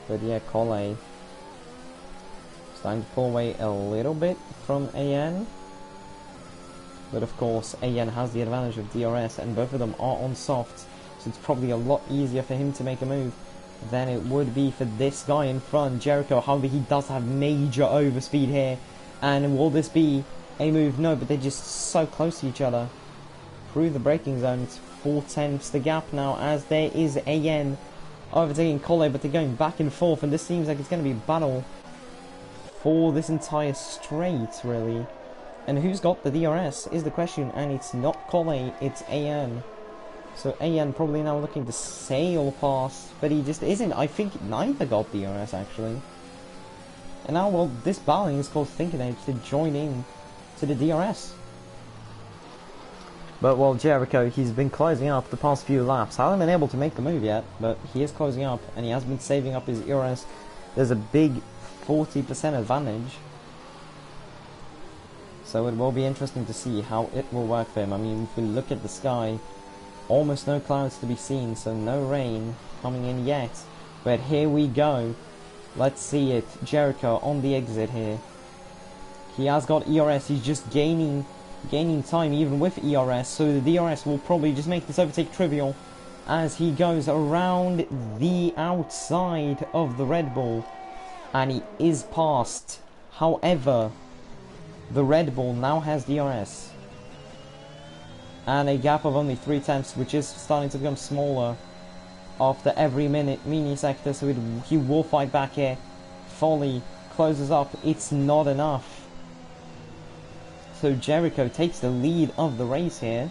But yeah, Coley starting to pull away a little bit from AN. But of course, AN has the advantage of DRS, and both of them are on softs, so it's probably a lot easier for him to make a move than it would be for this guy in front, Jericho. However, he does have major overspeed here. And will this be a move? No, but they're just so close to each other. Through the braking zone, it's 4/10 the gap now, as there is AN overtaking Coley, but they're going back and forth, and this seems like it's going to be a battle for this entire straight, really. And who's got the DRS is the question, and it's not Coley, it's AN. So AN probably now looking to sail past, but he just isn't. I think neither got DRS actually. And now, well, this battling is called Thinking Age to join in to the DRS. But well, Jericho, he's been closing up the past few laps. Hasn't been able to make the move yet, but he is closing up, and he has been saving up his ERS. There's a big 40% advantage. So it will be interesting to see how it will work for him. I mean, if we look at the sky, almost no clouds to be seen, so no rain coming in yet. But here we go. Let's see it. Jericho on the exit here. He has got ERS. He's just gaining time even with ERS. So the DRS will probably just make this overtake trivial as he goes around the outside of the Red Bull. And he is past. However, the Red Bull now has DRS. And a gap of only 3/10, which is starting to become smaller after every mini sector, so he will fight back here. Foley closes up, it's not enough. So Jericho takes the lead of the race here,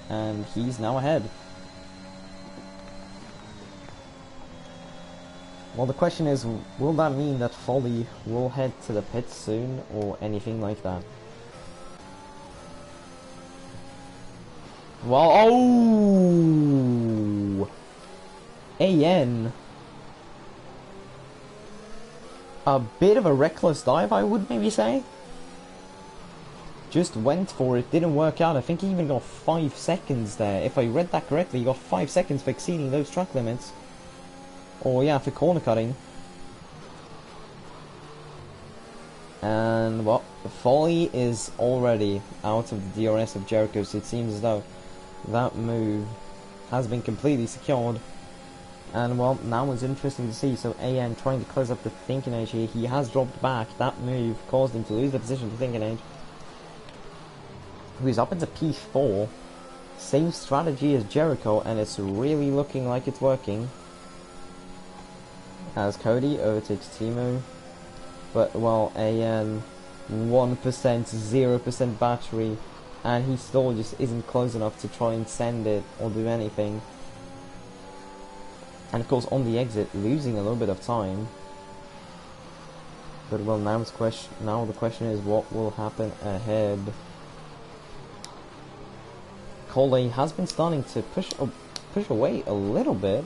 and he's now ahead. Well, the question is, will that mean that Foley will head to the pits soon, or anything like that? Well, oh! AN. A bit of a reckless dive, I would maybe say. Just went for it, didn't work out. I think he even got 5 seconds there. If I read that correctly, he got 5 seconds for exceeding those track limits. Or yeah, for corner cutting. And well, Foley is already out of the DRS of Jericho, so it seems as though that move has been completely secured. And well, now it's interesting to see. So AN trying to close up the thinking age here. He has dropped back. That move caused him to lose the position to thinking age. Who's up into P4. Same strategy as Jericho, and it's really looking like it's working. As Cody overtakes Timu. But well, AN 1%, 0% battery, and he still just isn't close enough to try and send it or do anything. And of course on the exit, losing a little bit of time. But well, now the question is what will happen ahead. Cole has been starting to push away a little bit,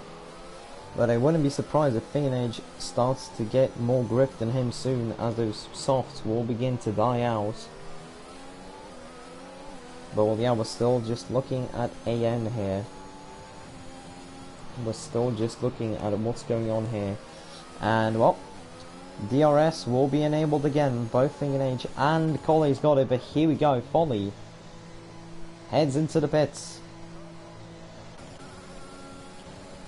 but I wouldn't be surprised if Fingenage starts to get more grip than him soon, as those softs will begin to die out. But well, yeah, we're still just looking at AN here. We're still just looking at what's going on here. And well, DRS will be enabled again. Both Fingenage and Cole's got it, but here we go. Foley heads into the pits.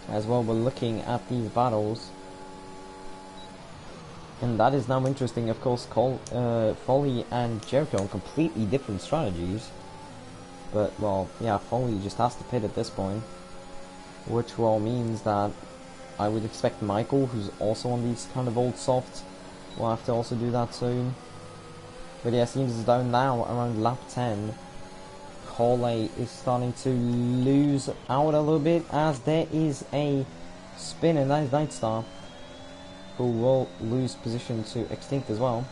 As well, we're looking at these battles, and that is now interesting. Of course, Foley and Jericho on completely different strategies, but well, yeah, Foley just has to pit at this point, which well means that I would expect Michael, who's also on these kind of old softs, will have to also do that soon. But yeah, seems as though now around lap 10, Cole is starting to lose out a little bit, as there is a spin, and that is Nightstar, who will lose position to Extinct as well.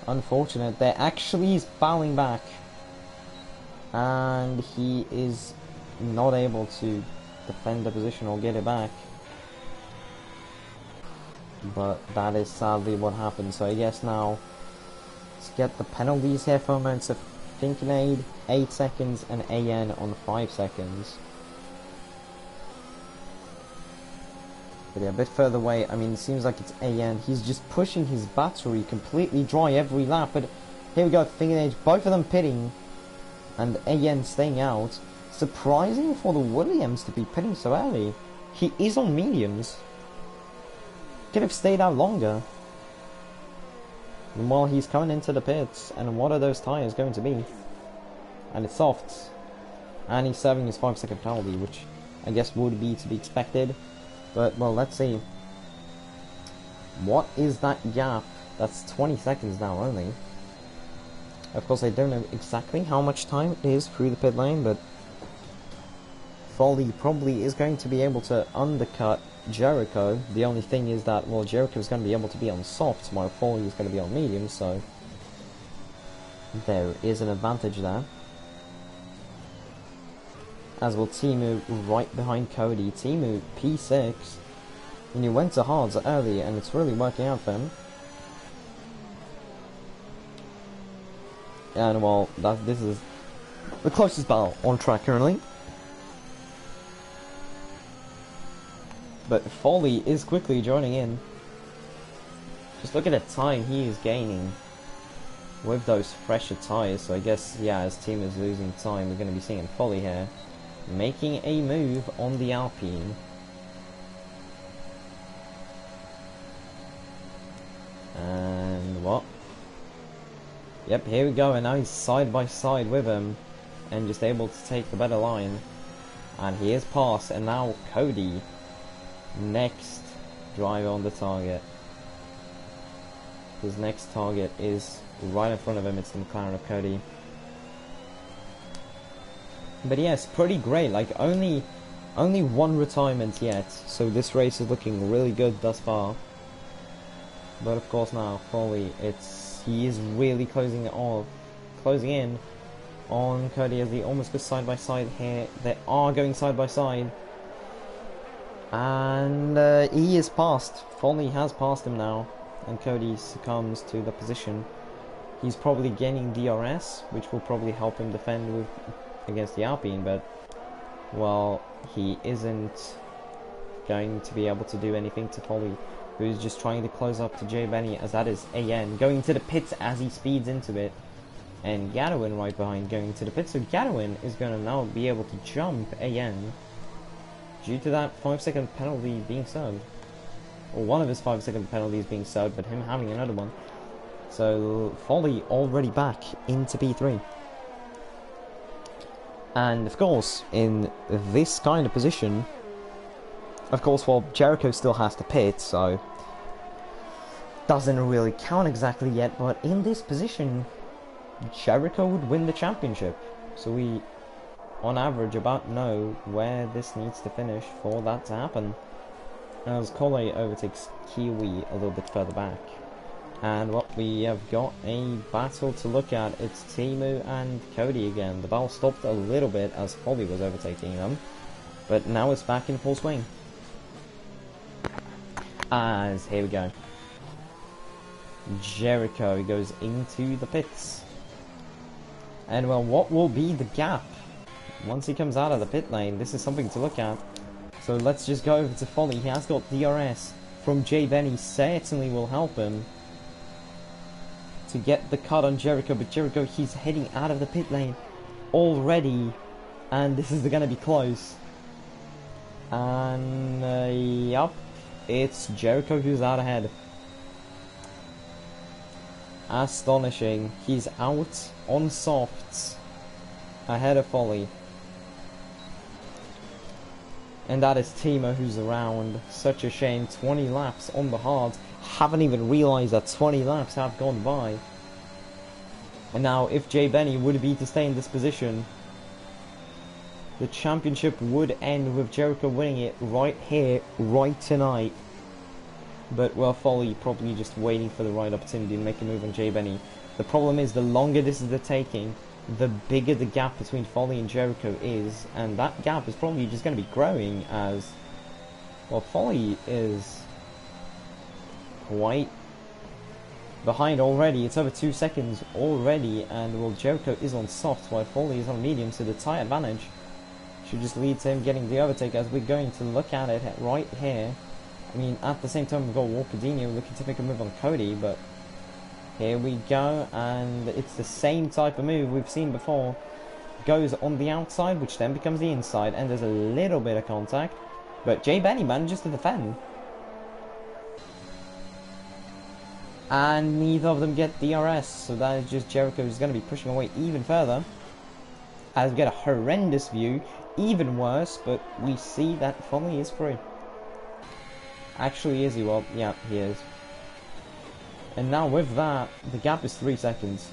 Unfortunate. There actually is bowing back, and he is not able to defend the position or get it back. But that is sadly what happened. So I guess now let's get the penalties here for moments of Finkenade 8 seconds and AN on 5 seconds. But yeah, a bit further away, I mean, it seems like it's AN. He's just pushing his battery completely dry every lap. But here we go, Finkenade, both of them pitting, and AN staying out. Surprising for the Williams to be pitting so early. He is on mediums. Could have stayed out longer. And while he's coming into the pits, and what are those tyres going to be? And it's softs. And he's serving his 5-second penalty, which I guess would be to be expected. But, well, let's see. What is that gap? That's 20 seconds now only. Of course, I don't know exactly how much time it is through the pit lane, but Foley probably is going to be able to undercut Jericho. The only thing is that, well, Jericho is going to be able to be on softs, while Foley is going to be on medium, so there is an advantage there. As will Timu right behind Cody. Timu P6, and he went to hards early, and it's really working out for him. And well, this is the closest battle on track currently. But Foley is quickly joining in. Just look at the time he is gaining with those fresher tyres. So I guess, yeah, as team is losing time, we're going to be seeing Foley here making a move on the Alpine. And what? Yep, here we go, and now he's side by side with him and just able to take the better line. And he is past, and now Cody, next driver on the target. His next target is right in front of him. It's the McLaren of Cody. But yes, pretty great. Like only one retirement yet, so this race is looking really good thus far. But of course now Foley, he is really closing in on Cody as he almost goes side by side here. They are going side by side. And he is passed. Foley has passed him now, and Cody succumbs to the position. He's probably gaining DRS, which will probably help him defend against the Alpine, but well, he isn't going to be able to do anything to Foley, who's just trying to close up to Jay Benny, as that is AN going to the pits as he speeds into it, and Gadwin right behind going to the pits. So Gadwin is going to now be able to jump AN due to that 5-second penalty being served, or one of his 5-second penalties being served, but him having another one. So Foley already back into P3. And of course, in this kind of position, of course, well, Jericho still has to pit, so doesn't really count exactly yet, but in this position, Jericho would win the championship. So we, on average, about know where this needs to finish for that to happen. As Cole overtakes Kiwi a little bit further back. And well, we have got a battle to look at. It's Timu and Cody again. The battle stopped a little bit as Foley was overtaking them, but now it's back in full swing. As here we go, Jericho goes into the pits. And well, what will be the gap once he comes out of the pit lane? This is something to look at. So let's just go over to Foley. He has got DRS from Jay Benny, certainly will help him to get the cut on Jericho, but Jericho, he's heading out of the pit lane already, and this is going to be close. And yup, it's Jericho who's out ahead. Astonishing. He's out on softs ahead of Foley. And that is Timo who's around. Such a shame. 20 laps on the hards. Haven't even realised that 20 laps have gone by. And now if Jay Benny would be to stay in this position, the championship would end with Jericho winning it right here, right tonight. But well, Foley probably just waiting for the right opportunity to make a move on Jay Benny. The problem is, the longer this is taking, the bigger the gap between Foley and Jericho is, and that gap is probably just going to be growing as well. Foley is quite behind already. It's over 2 seconds already, and well, Jericho is on soft while Foley is on medium, so the tyre advantage should just lead to him getting the overtake, as we're going to look at it right here. I mean, at the same time, we've got Warpadinho looking to make a move on Cody, but here we go, and it's the same type of move we've seen before. Goes on the outside, which then becomes the inside, and there's a little bit of contact, but Jay Benny manages to defend. And neither of them get DRS, so that is just Jericho who's going to be pushing away even further. As we get a horrendous view, even worse, but we see that Foley is free. Actually, is he? Well, yeah, he is. And now with that, the gap is 3 seconds.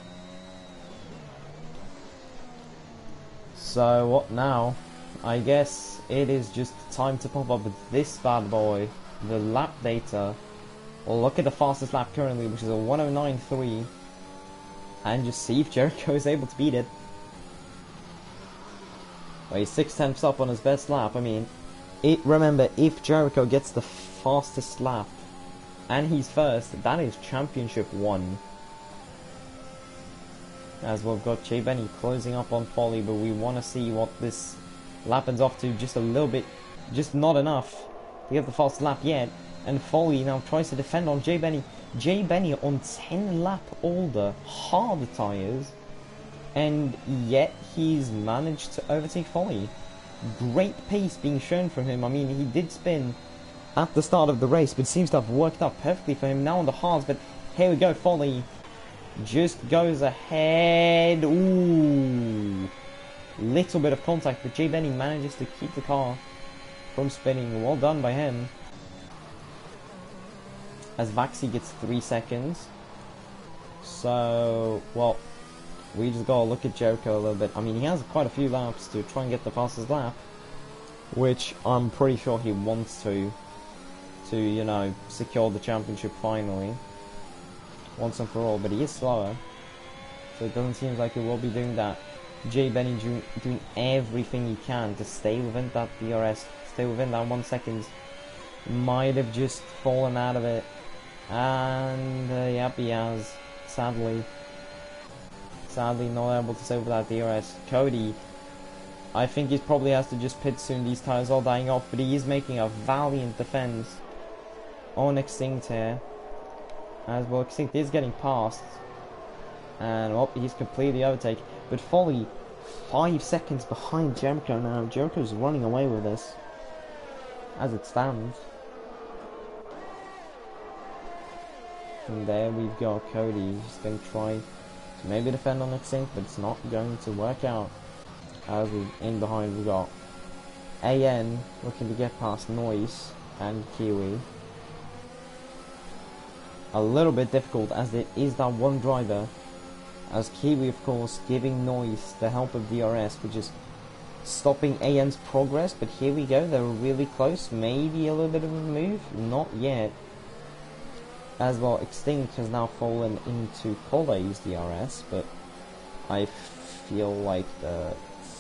So what now? I guess it is just time to pop up with this bad boy, the lap data. Well, look at the fastest lap currently, which is a 109.3, and just see if Jericho is able to beat it. Well, he's 6/10 up on his best lap. I mean, remember, if Jericho gets the fastest lap and he's first, that is championship 1. As we've got Jay Benny closing up on Foley, but we want to see what this lap ends off to. Just a little bit, just not enough to get the fast lap yet. And Foley now tries to defend on Jay Benny. Jay Benny on 10 lap older hard tyres, and yet he's managed to overtake Foley. Great pace being shown from him. I mean, he did spin at the start of the race, but seems to have worked out perfectly for him now on the hards. But here we go, Foley just goes ahead. Ooh, little bit of contact, but Jay Benny manages to keep the car from spinning. Well done by him. As Vaxi gets 3 seconds. So, well, we just gotta look at Jericho a little bit. I mean, he has quite a few laps to try and get the fastest lap, which I'm pretty sure he wants to, you know, secure the championship finally, once and for all, but he is slower, so it doesn't seem like he will be doing that. Jay Benny doing everything he can to stay within that DRS, stay within that 1 second might have just fallen out of it. And yep, he has. Sadly not able to save without DRS. Cody, I think he probably has to just pit soon. These tires are dying off, but he is making a valiant defense on Extinct here. As well, Extinct is getting past. And oh, he's completely overtaken. But Folly, 5 seconds behind Jericho now. Jericho's running away with this, as it stands. And there we've got Cody. He's just going to try to maybe defend on Extinct, but it's not going to work out. As we in behind, we've got AN looking to get past Noise and Kiwi. A little bit difficult as there is that one driver. As Kiwi, of course, giving Noise the help of DRS, which is stopping AN's progress. But here we go, they're really close. Maybe a little bit of a move, not yet. As well, Extinct has now fallen into Cole's DRS, but I feel like the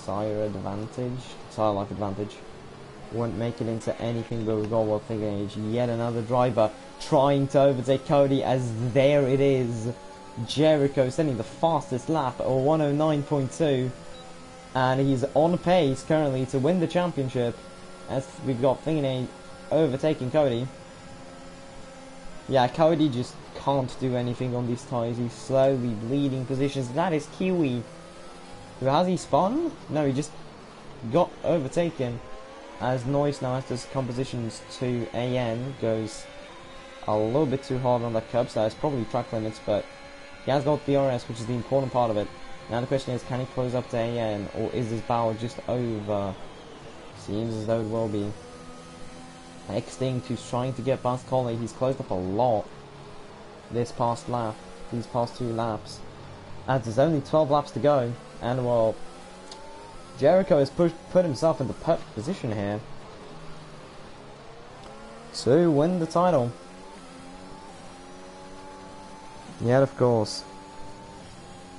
tire life advantage won't make it into anything. But we've got World Figure Age, yet another driver trying to overtake Cody, as there it is. Jericho sending the fastest lap at 109.2, and he's on pace currently to win the championship, as we've got Figure Age overtaking Cody. Yeah, Cody just can't do anything on these tyres. He's slowly bleeding positions. That is Kiwi. Who has he spun? No, he just got overtaken. As Noise now has to come positions to AN. Goes a little bit too hard on that curb, so it's probably track limits, but he has got DRS, which is the important part of it. Now the question is, can he close up to AN, or is this battle just over? Seems as though it will be. Extinct, who's trying to get past Coley. He's closed up a lot these past 2 laps. As there's only 12 laps to go, and well, Jericho has put himself in the perfect position here to win the title. Yet of course,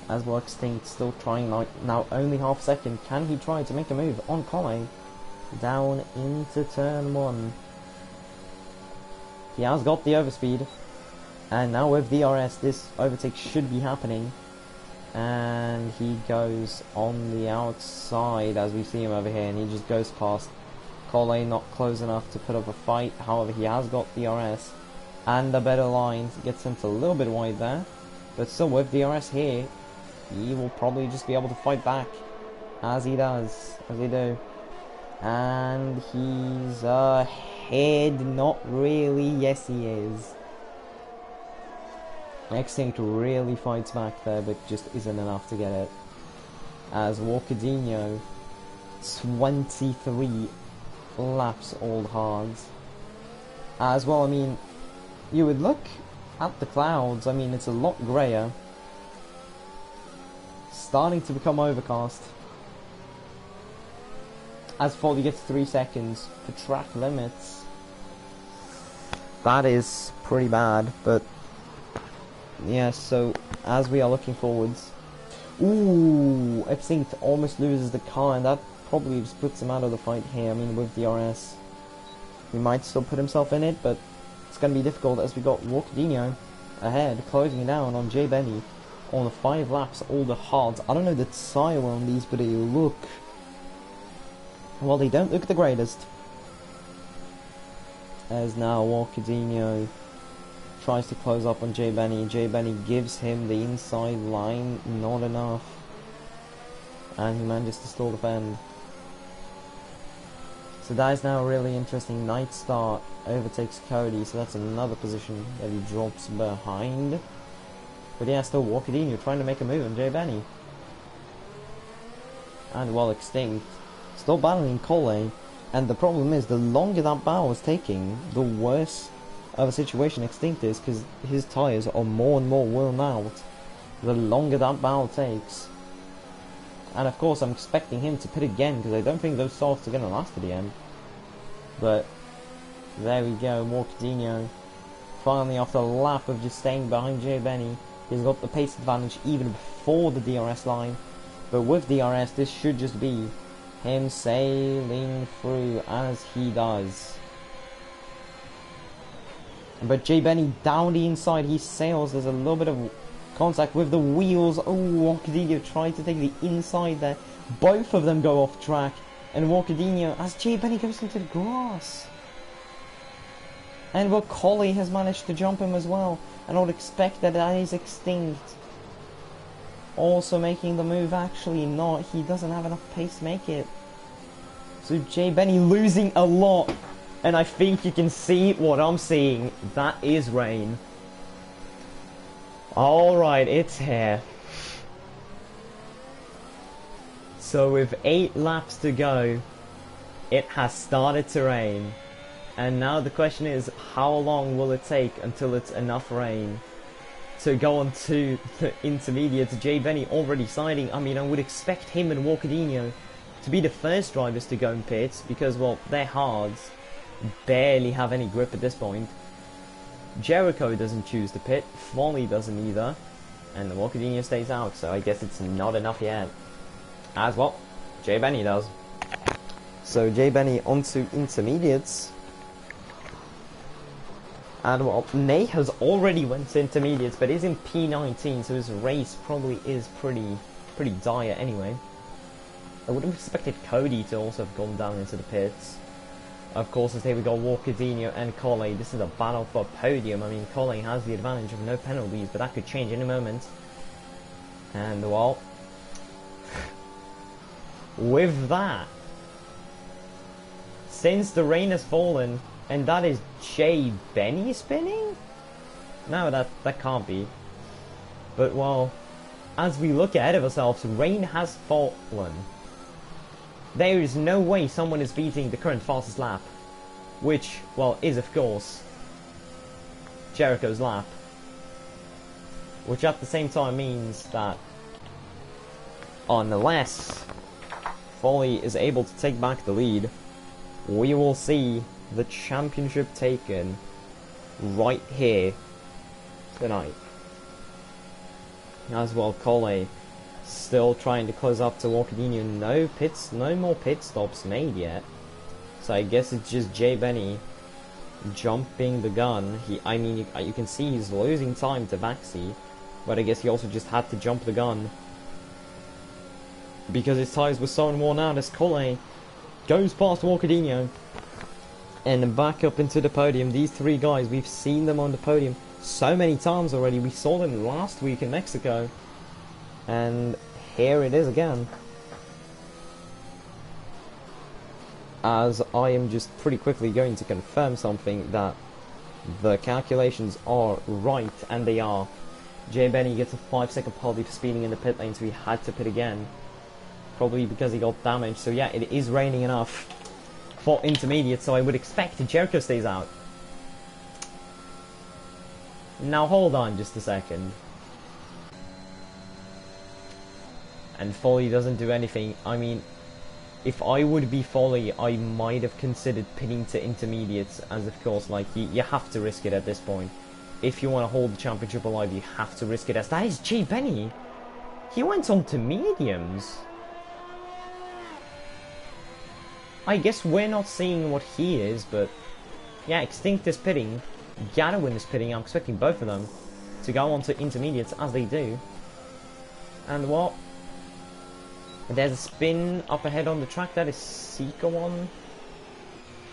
as well, Extinct still trying, now only half a second. Can he try to make a move on Coley down into turn 1? He has got the overspeed, and now with DRS this overtake should be happening, and he goes on the outside as we see him over here, and he just goes past Coley, not close enough to put up a fight. However, he has got DRS and a better line, gets sent a little bit wide there, but still with DRS here he will probably just be able to fight back, as he do. And he's ahead, not really, yes he is. Extinct really fights back there, but just isn't enough to get it. As Walkadinho, 23 laps old hards. As well, I mean, you would look at the clouds, I mean, it's a lot greyer. Starting to become overcast. As Foley gets 3 seconds for track limits. That is pretty bad, but yeah, so as we are looking forwards. Ooh, Extinct almost loses the car, and that probably just puts him out of the fight here. I mean, with DRS, he might still put himself in it, but it's going to be difficult as we got Walkadinho ahead, closing down on Jay Benny on the 5 laps, all the hards. I don't know the tire on these, but they look, well, they don't look the greatest. As now Walkadinho tries to close up on Jay Benny. Jay Benny gives him the inside line, not enough, and he manages to still defend. So that is now a really interesting. Night Star overtakes Cody, so that's another position that he drops behind. But yeah, still Walkadinho trying to make a move on Jay Benny. And while Extinct still battling Cole, and the problem is, the longer that battle is taking, the worse of a situation Extinct is, because his tyres are more and more worn out the longer that battle takes. And of course I'm expecting him to pit again, because I don't think those softs are going to last to the end. But there we go, Walkadinho finally, after a lap of just staying behind Jay Benny, he's got the pace advantage even before the DRS line. But with DRS, this should just be him sailing through, as he does. But Jay Benny down the inside, he sails. There's a little bit of contact with the wheels. Oh, Walkadinho tried to take the inside there. Both of them go off track. And Walkadinho, as Jay Benny goes into the grass. And well, Collie has managed to jump him as well. And I would expect that is Extinct also making the move. Actually not. He doesn't have enough pace to make it. So Jay Benny losing a lot. And I think you can see what I'm seeing. That is rain. Alright, it's here. So with 8 laps to go, it has started to rain. And now the question is, how long will it take until it's enough rain to go on to the intermediates? Jay Benny already siding. I mean, I would expect him and Walkadinho to be the first drivers to go in pits because, well, their hards barely have any grip at this point. Jericho doesn't choose to pit, Folly doesn't either, and the Walkadinho stays out, so I guess it's not enough yet. As well, Jay Benny does. So Jay Benny onto intermediates. And well, Nate has already went to intermediates, but is in P19, so his race probably is pretty dire anyway. I would have expected Cody to also have gone down into the pits. Of course, as here we go, Walkadinho and Collie. This is a battle for a podium. I mean, Collie has the advantage of no penalties, but that could change any moment. And well, with that, since the rain has fallen, and that is Jay Benny spinning? No, that can't be. But well, as we look ahead of ourselves, rain has fallen. There is no way someone is beating the current fastest lap, which, well, is of course Jericho's lap, which at the same time means that unless Foley is able to take back the lead, we will see the championship taken right here tonight. As well, Coley still trying to close up to Walkadinho. No more pit stops made yet. So I guess it's just Jay Benny jumping the gun. I mean, you can see he's losing time to Baxi, but I guess he also just had to jump the gun because his tyres were so worn out as Coley goes past Walkadinho and back up into the podium. These three guys, we've seen them on the podium so many times already. We saw them last week in Mexico, and here it is again. As I am just pretty quickly going to confirm something, that the calculations are right, and they are. Jay Benny gets a 5-second penalty for speeding in the pit lane, so he had to pit again. Probably because he got damaged. So yeah, it is raining enough for intermediate, so I would expect Jericho stays out. Now hold on just a second. And Foley doesn't do anything. I mean, if I would be Foley, I might have considered pitting to intermediates, as of course, like, you have to risk it at this point. If you want to hold the championship alive, you have to risk it. As that is Jay Benny. He went on to mediums. I guess we're not seeing what he is, but yeah, Extinct is pitting, Gadwin is pitting. I'm expecting both of them to go on to intermediates as they do. And what? There's a spin up ahead on the track. That is Seeker1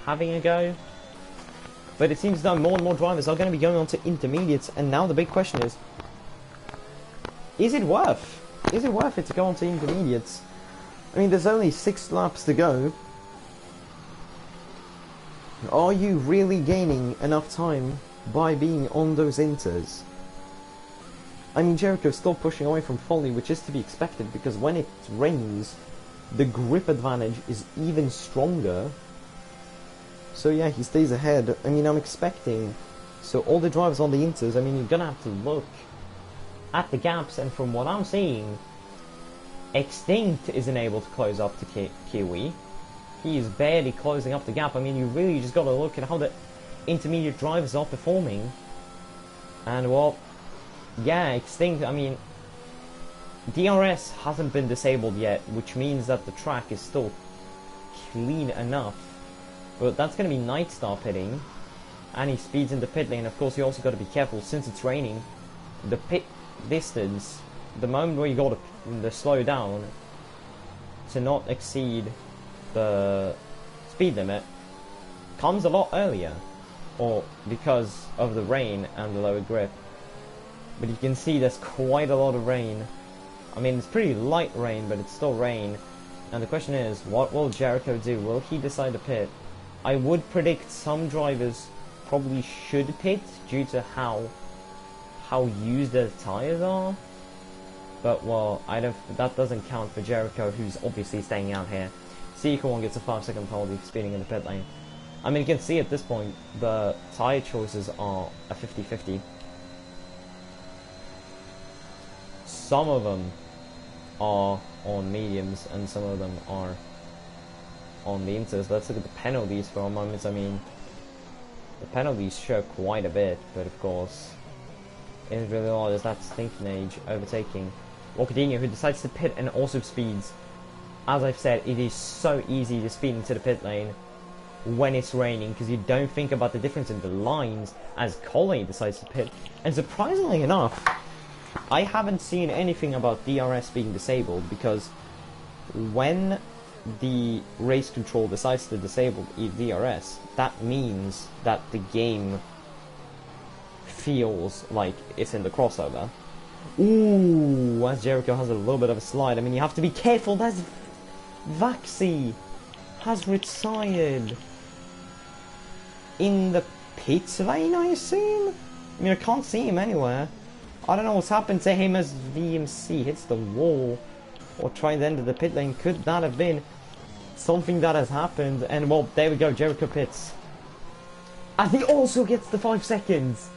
having a go. But it seems though more and more drivers are going to be going on to intermediates, and now the big question is it worth? Is it worth it to go on to intermediates? I mean, there's only 6 laps to go. Are you really gaining enough time by being on those inters? I mean, Jericho's still pushing away from Foley, which is to be expected, because when it rains, the grip advantage is even stronger. So yeah, he stays ahead. I mean, I'm expecting... So all the drivers on the inters, I mean, you're gonna have to look at the gaps, and from what I'm seeing, Extinct isn't able to close up to Kiwi. He is barely closing up the gap. I mean, you really just got to look at how the intermediate drivers are performing. And, well, yeah, Extinct, I mean, DRS hasn't been disabled yet, which means that the track is still clean enough. But that's going to be Nightstar pitting. and he speeds in the pit lane. Of course, you also got to be careful since it's raining. The pit distance, the moment where you got to slow down to not exceed the speed limit, comes a lot earlier, or because of the rain and the lower grip. But you can see there's quite a lot of rain. I mean, it's pretty light rain, but it's still rain. And the question is, what will Jericho do? Will he decide to pit? I would predict some drivers probably should pit due to how used their tires are. But well, that doesn't count for Jericho, who's obviously staying out here. CCR gets a 5-second penalty for speeding in the pit lane. I mean, you can see at this point the tire choices are a 50-50. Some of them are on mediums and some of them are on the inters. Let's look at the penalties for a moment. I mean, the penalties show quite a bit, but of course, it's really odd as that stinking age overtaking Walkadinho, who decides to pit and also speeds. As I've said, it is so easy to speed into the pit lane when it's raining because you don't think about the difference in the lines as Cole decides to pit. And surprisingly enough, I haven't seen anything about DRS being disabled, because when the race control decides to disable DRS, that means that the game feels like it's in the crossover. Ooh, as Jericho has a little bit of a slide. I mean, you have to be careful. That's Vaxi has retired in the pit lane, I assume? I mean, I can't see him anywhere. I don't know what's happened to him as VMC hits the wall or trying to enter the pit lane. Could that have been something that has happened? And well, there we go, Jericho pits. And he also gets the 5 seconds.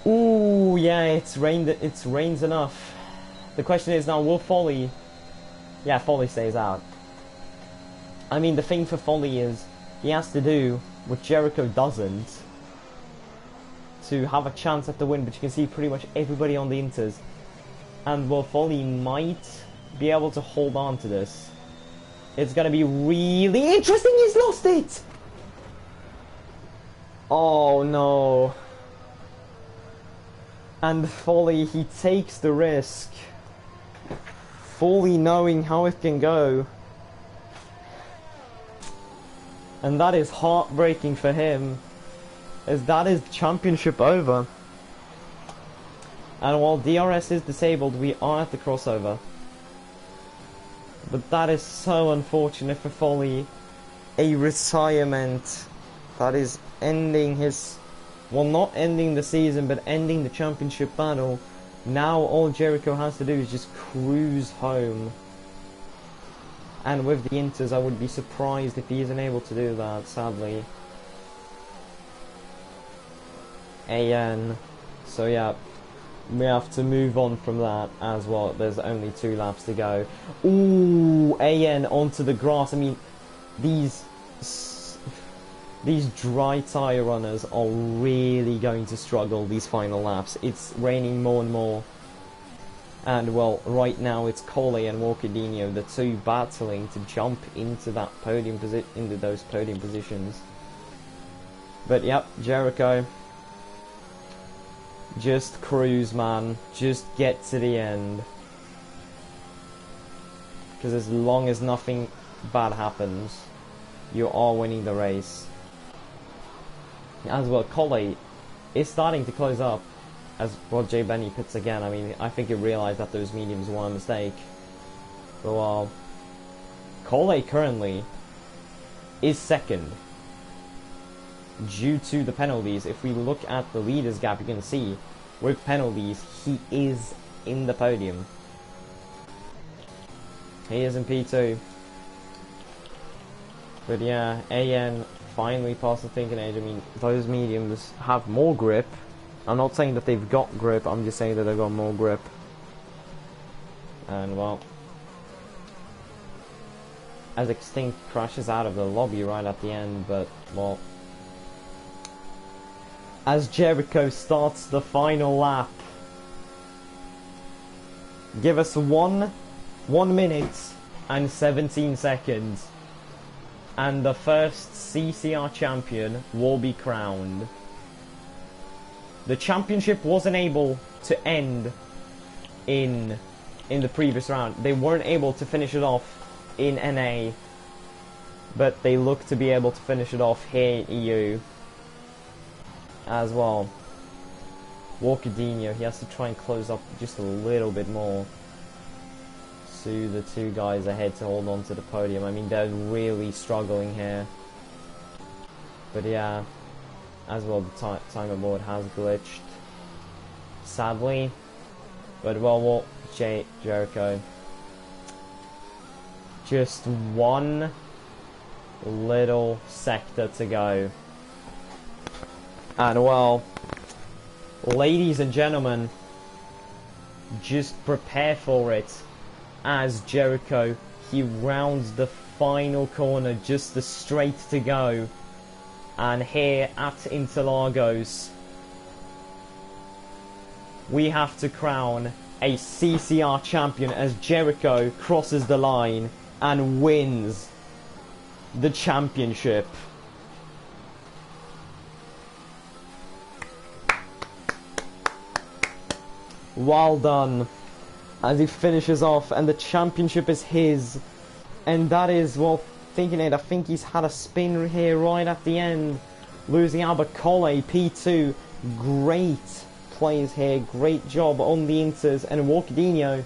Ooh, yeah, it's rains enough. The question is now, will Foley... Yeah, Foley stays out. I mean, the thing for Foley is he has to do what Jericho doesn't to have a chance at the win, but you can see pretty much everybody on the inters. And well, Foley might be able to hold on to this. It's gonna be really interesting. He's lost it! Oh no. And Foley, he takes the risk, fully knowing how it can go. And that is heartbreaking for him, as that is championship over. And while DRS is disabled, we are at the crossover. But that is so unfortunate for Foley. A retirement that is ending his... Well, not ending the season, but ending the championship battle. Now all Jericho has to do is just cruise home. And with the inters, I would be surprised if he isn't able to do that, sadly. AN. So yeah, we have to move on from that as well. There's only 2 laps to go. Ooh, AN onto the grass. I mean, these dry tyre runners are really going to struggle these final laps. It's raining more and more. And well, right now it's Cole and Walkadinho, the 2 battling to jump into that podium into those podium positions. But yep, Jericho, just cruise, man. Just get to the end. Because as long as nothing bad happens, you are winning the race. As well, Cole is starting to close up as Roger Benny pits again. I mean, I think he realised that those mediums were a mistake. So, Cole currently is second due to the penalties. If we look at the leaders gap, you can see with penalties, he is in the podium. He is in P2. But yeah, AN finally past the thinking age. I mean, those mediums have more grip. I'm not saying that they've got grip, I'm just saying that they've got more grip. And well, as Extinct crashes out of the lobby right at the end, but well, as Jericho starts the final lap, give us 1 minute and 17 seconds. and the first CCR champion will be crowned. The championship wasn't able to end in the previous round. They weren't able to finish it off in NA, but they look to be able to finish it off here in EU as well. Walkerdinho, he has to try and close up just a little bit more. So the two guys ahead to hold on to the podium. I mean, they're really struggling here. But yeah, as well, the timer board has glitched, sadly. But well, Jericho. Just one little sector to go. And well, ladies and gentlemen, just prepare for it, as Jericho, he rounds the final corner, just the straight to go. And here at Interlagos, we have to crown a CCR champion as Jericho crosses the line and wins the championship. Well done, as he finishes off, and the championship is his. And that is, well, thinking it, I think he's had a spin here right at the end, losing out. But Cole, P2, great plays here, great job on the Inters, and Walkerdinho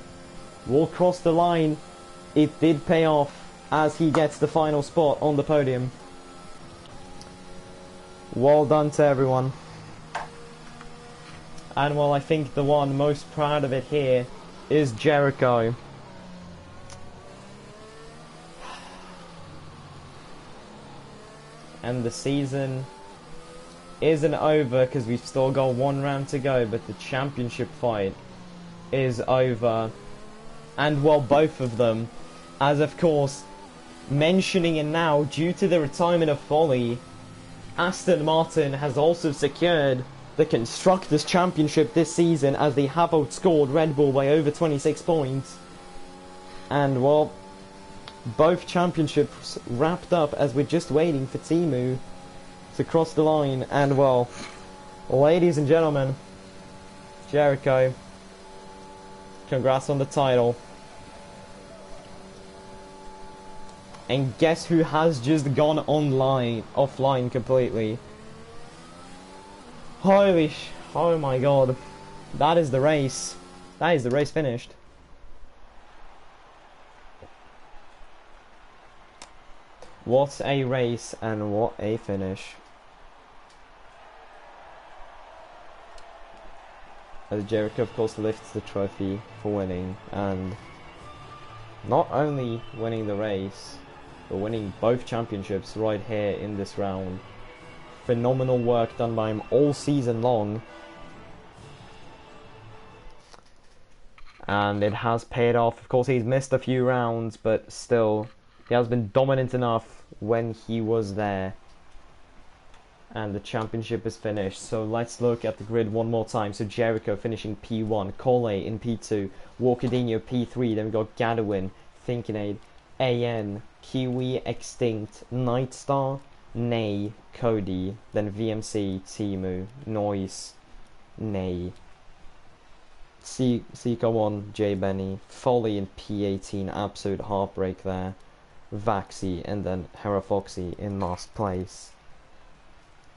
will cross the line. It did pay off as he gets the final spot on the podium. Well done to everyone. And well, I think the one most proud of it here is Jericho. And the season isn't over because we've still got one round to go, but the championship fight is over. And well, both of them, as of course, mentioning it now, due to the retirement of Folly, Aston Martin has also secured the Constructors' Championship this season, as they have outscored Red Bull by over 26 points. And well, both championships wrapped up, as we're just waiting for Timu to cross the line. And well, ladies and gentlemen, Jericho, congrats on the title. And guess who has just gone offline completely? Oh my god. That is the race. That is the race finished. What a race and what a finish. As Jericho, of course, lifts the trophy for winning, and not only winning the race, but winning both championships right here in this round. Phenomenal work done by him all season long, and it has paid off. Of course, he's missed a few rounds, but still, he has been dominant enough when he was there. And the championship is finished. So let's look at the grid one more time. So Jericho finishing P1, Cole in P2, Walkerdinho P3, then we've got Gadwin, Thinkinade, AN, Kiwi, Extinct, Nightstar, Nay, Cody, then VMC, Timu, Noise, Nay, Seiko1, J Benny, Folly in P18, absolute heartbreak there, Vaxi, and then Hera Foxy in last place.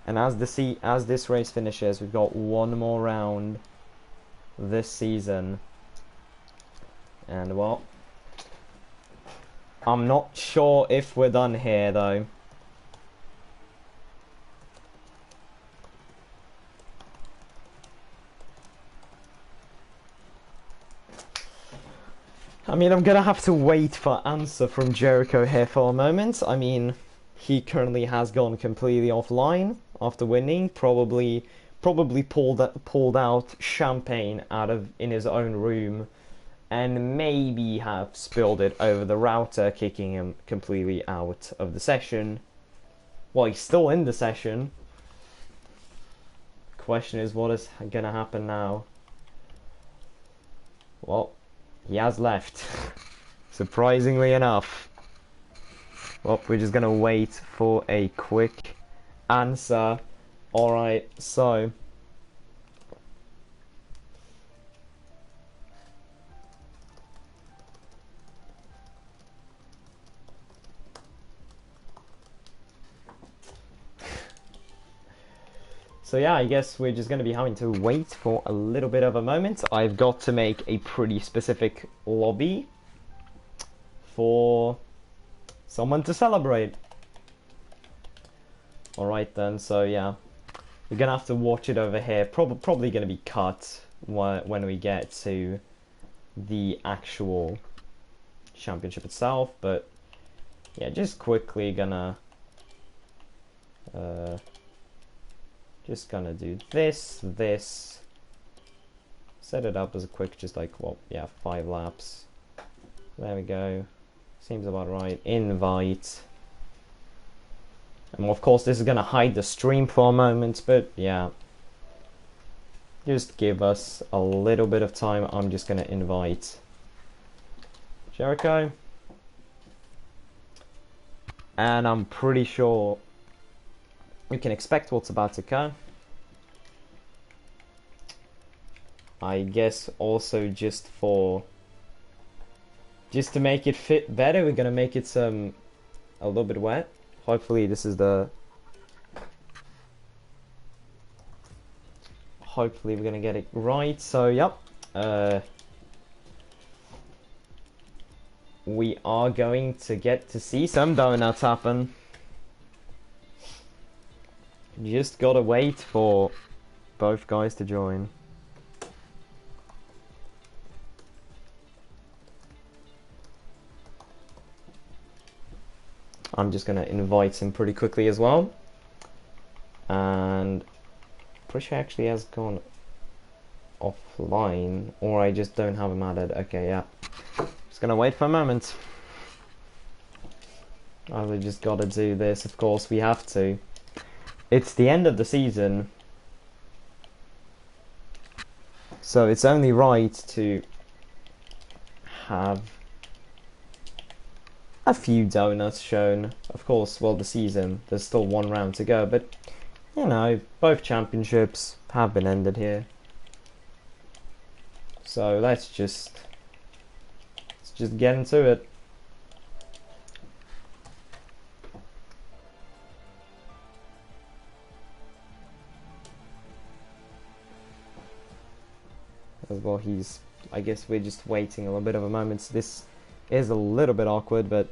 And as this race finishes, we've got one more round this season. And well, I'm not sure if we're done here though. I mean, I'm gonna have to wait for answer from Jericho here for a moment. I mean, he currently has gone completely offline after winning. Probably pulled out champagne in his own room, and maybe have spilled it over the router, kicking him completely out of the session. Well, he's still in the session. Question is, what is gonna happen now? Well, he has left, surprisingly enough. Well, we're just gonna wait for a quick answer. Alright, so yeah, I guess we're just going to be having to wait for a little bit of a moment. I've got to make a pretty specific lobby for someone to celebrate. Alright then, so yeah. We're going to have to watch it over here. Probably going to be cut when we get to the actual championship itself. But yeah, just quickly gonna... just gonna do this, set it up as a quick, just like, well, yeah, 5 laps. There we go. Seems about right. Invite. And of course, this is gonna hide the stream for a moment, but yeah. Just give us a little bit of time. I'm just gonna invite Jericho. And I'm pretty sure you can expect what's about to come. I guess also just to make it fit better, we're gonna make it a little bit wet. Hopefully this is hopefully we're gonna get it right. So yep, we are going to get to see some donuts happen. You just gotta wait for both guys to join. I'm just gonna invite him pretty quickly as well. And pretty sure actually has gone offline, or I just don't have him added. Okay, yeah. Just gonna wait for a moment. We just gotta do this, of course we have to. It's the end of the season, so it's only right to have a few donuts shown. Of course, well, the season, there's still 1 round to go, but you know, both championships have been ended here. So let's just get into it. As well, I guess we're just waiting a little bit of a moment. So this is a little bit awkward, but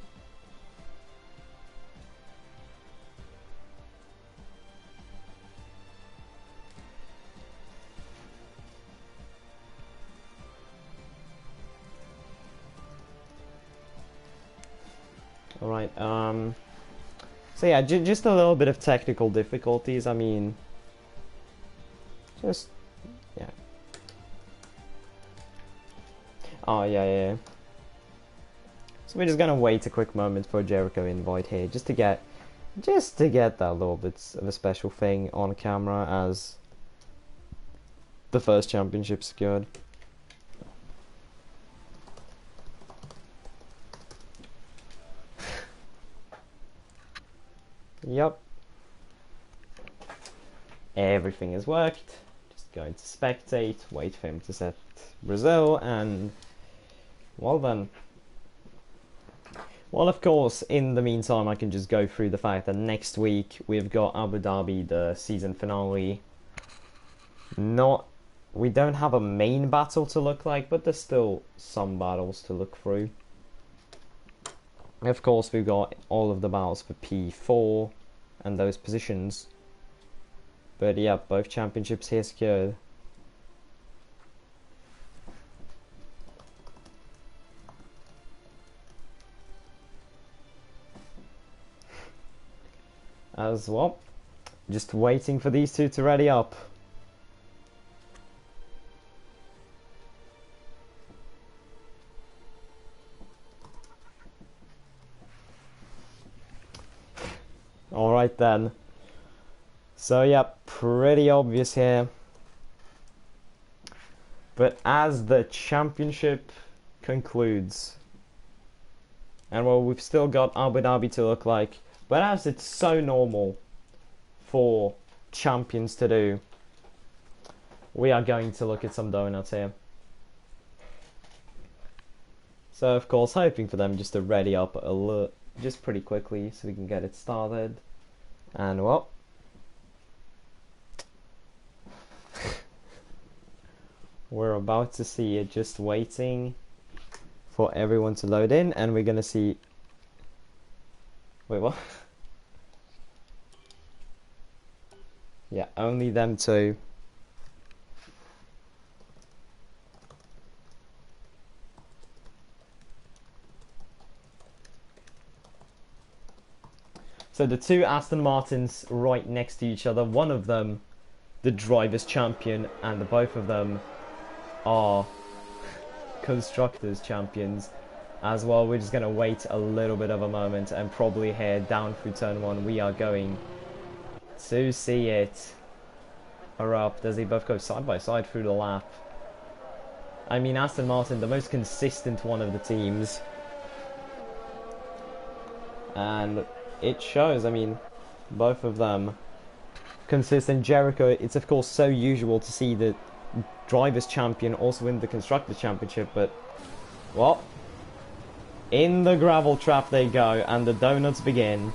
alright, so yeah, just a little bit of technical difficulties. I mean, just, yeah. Oh, yeah. So we're just gonna wait a quick moment for Jericho invite here, just to get that little bit of a special thing on camera as the first championship secured. Yep. Everything has worked. Just going to spectate, wait for him to set Brazil, and well then. Well, of course, in the meantime, I can just go through the fact that next week we've got Abu Dhabi, the season finale. We don't have a main battle to look like, but there's still some battles to look through. Of course, we've got all of the battles for P4 and those positions. But yeah, both championships here secured. As well, just waiting for these two to ready up. Alright then. So yeah, pretty obvious here. But as the championship concludes, And well, we've still got Abu Dhabi to look like, but as it's so normal for champions to do, we are going to look at some donuts here. So of course, hoping for them just to ready up a little, just pretty quickly so we can get it started. And well, we're about to see it, just waiting for everyone to load in, and we're gonna see. Wait, what? Yeah, only them two. So the two Aston Martins right next to each other, one of them the Drivers' Champion, and both of them are Constructors' Champions. As well, we're just going to wait a little bit of a moment and probably head down through turn 1. We are going to see it erupt as they both go side by side through the lap. I mean, Aston Martin, the most consistent one of the teams. And it shows, I mean, both of them consistent. Jericho, it's of course so usual to see the Drivers' Champion also win the Constructors' Championship, but, well, in the gravel trap they go, and the donuts begin.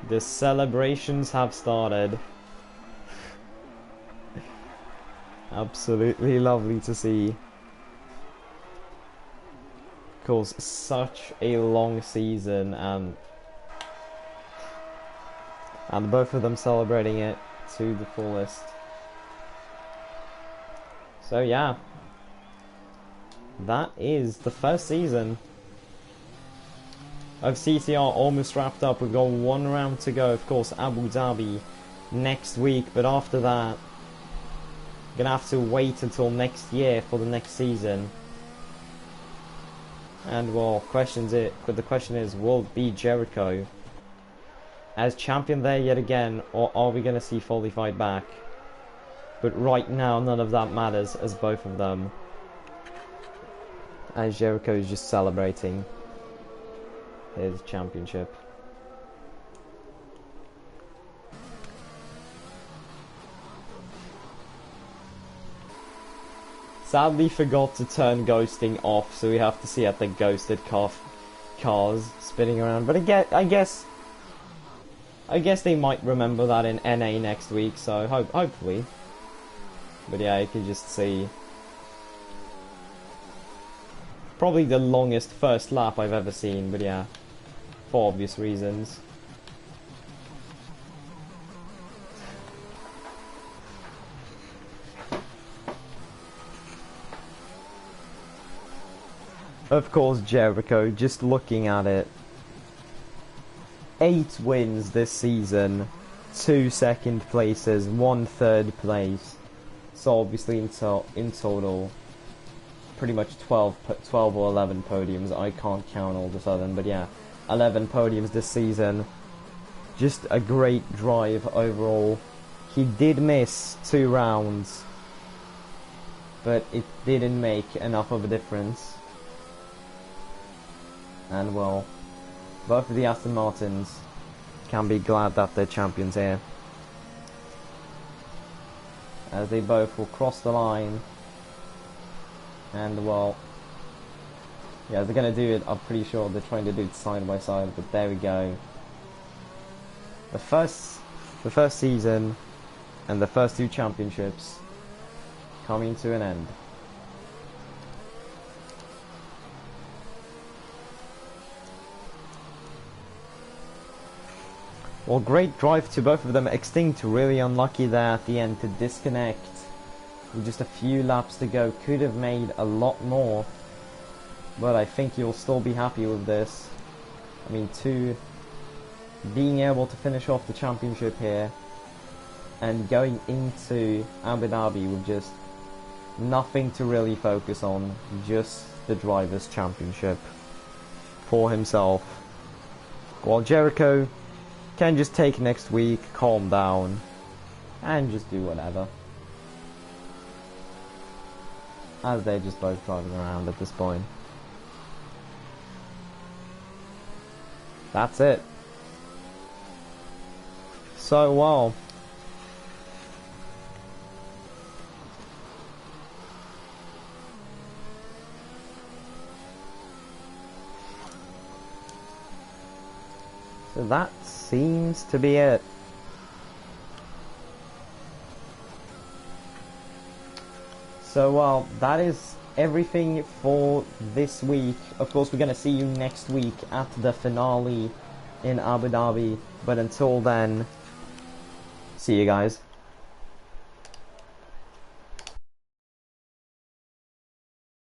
The celebrations have started. Absolutely lovely to see. Of course, such a long season, and both of them celebrating it to the fullest. So yeah, that is the first season of CCR almost wrapped up. We've got one round to go. Of course, Abu Dhabi next week, but after that, gonna have to wait until next year for the next season. And well, the question is, will it be Jericho as champion there yet again, or are we gonna see Foley fight back? But right now, none of that matters, as both of them, as Jericho is just celebrating his championship. Sadly forgot to turn ghosting off, so we have to see at the ghosted cars spinning around. But I guess they might remember that in NA next week, so hopefully. But yeah, you can just see probably the longest first lap I've ever seen, but yeah, for obvious reasons. Of course, Jericho, just looking at it, 8 wins this season, 2 second places, 1 third place. So obviously in total, pretty much 12 or 11 podiums. I can't count all of a sudden, but yeah, 11 podiums this season. Just a great drive overall. He did miss 2 rounds, but it didn't make enough of a difference. And well, both of the Aston Martins can be glad that they're champions here, as they both will cross the line. And well, yeah, they're gonna do it. I'm pretty sure they're trying to do it side by side, but there we go. The first season and the first 2 championships coming to an end. Well, great drive to both of them. Extinct really unlucky there at the end to disconnect with just a few laps to go. Could have made a lot more, but I think you'll still be happy with this. I mean, being able to finish off the championship here and going into Abu Dhabi with just nothing to really focus on, just the Drivers' Championship for himself. While Jericho can just take next week, calm down, and just do whatever. as they're just both driving around at this point. That's it. So, well, so that seems to be it. So, well, that is everything for this week. Of course, we're going to see you next week at the finale in Abu Dhabi. But until then, see you guys.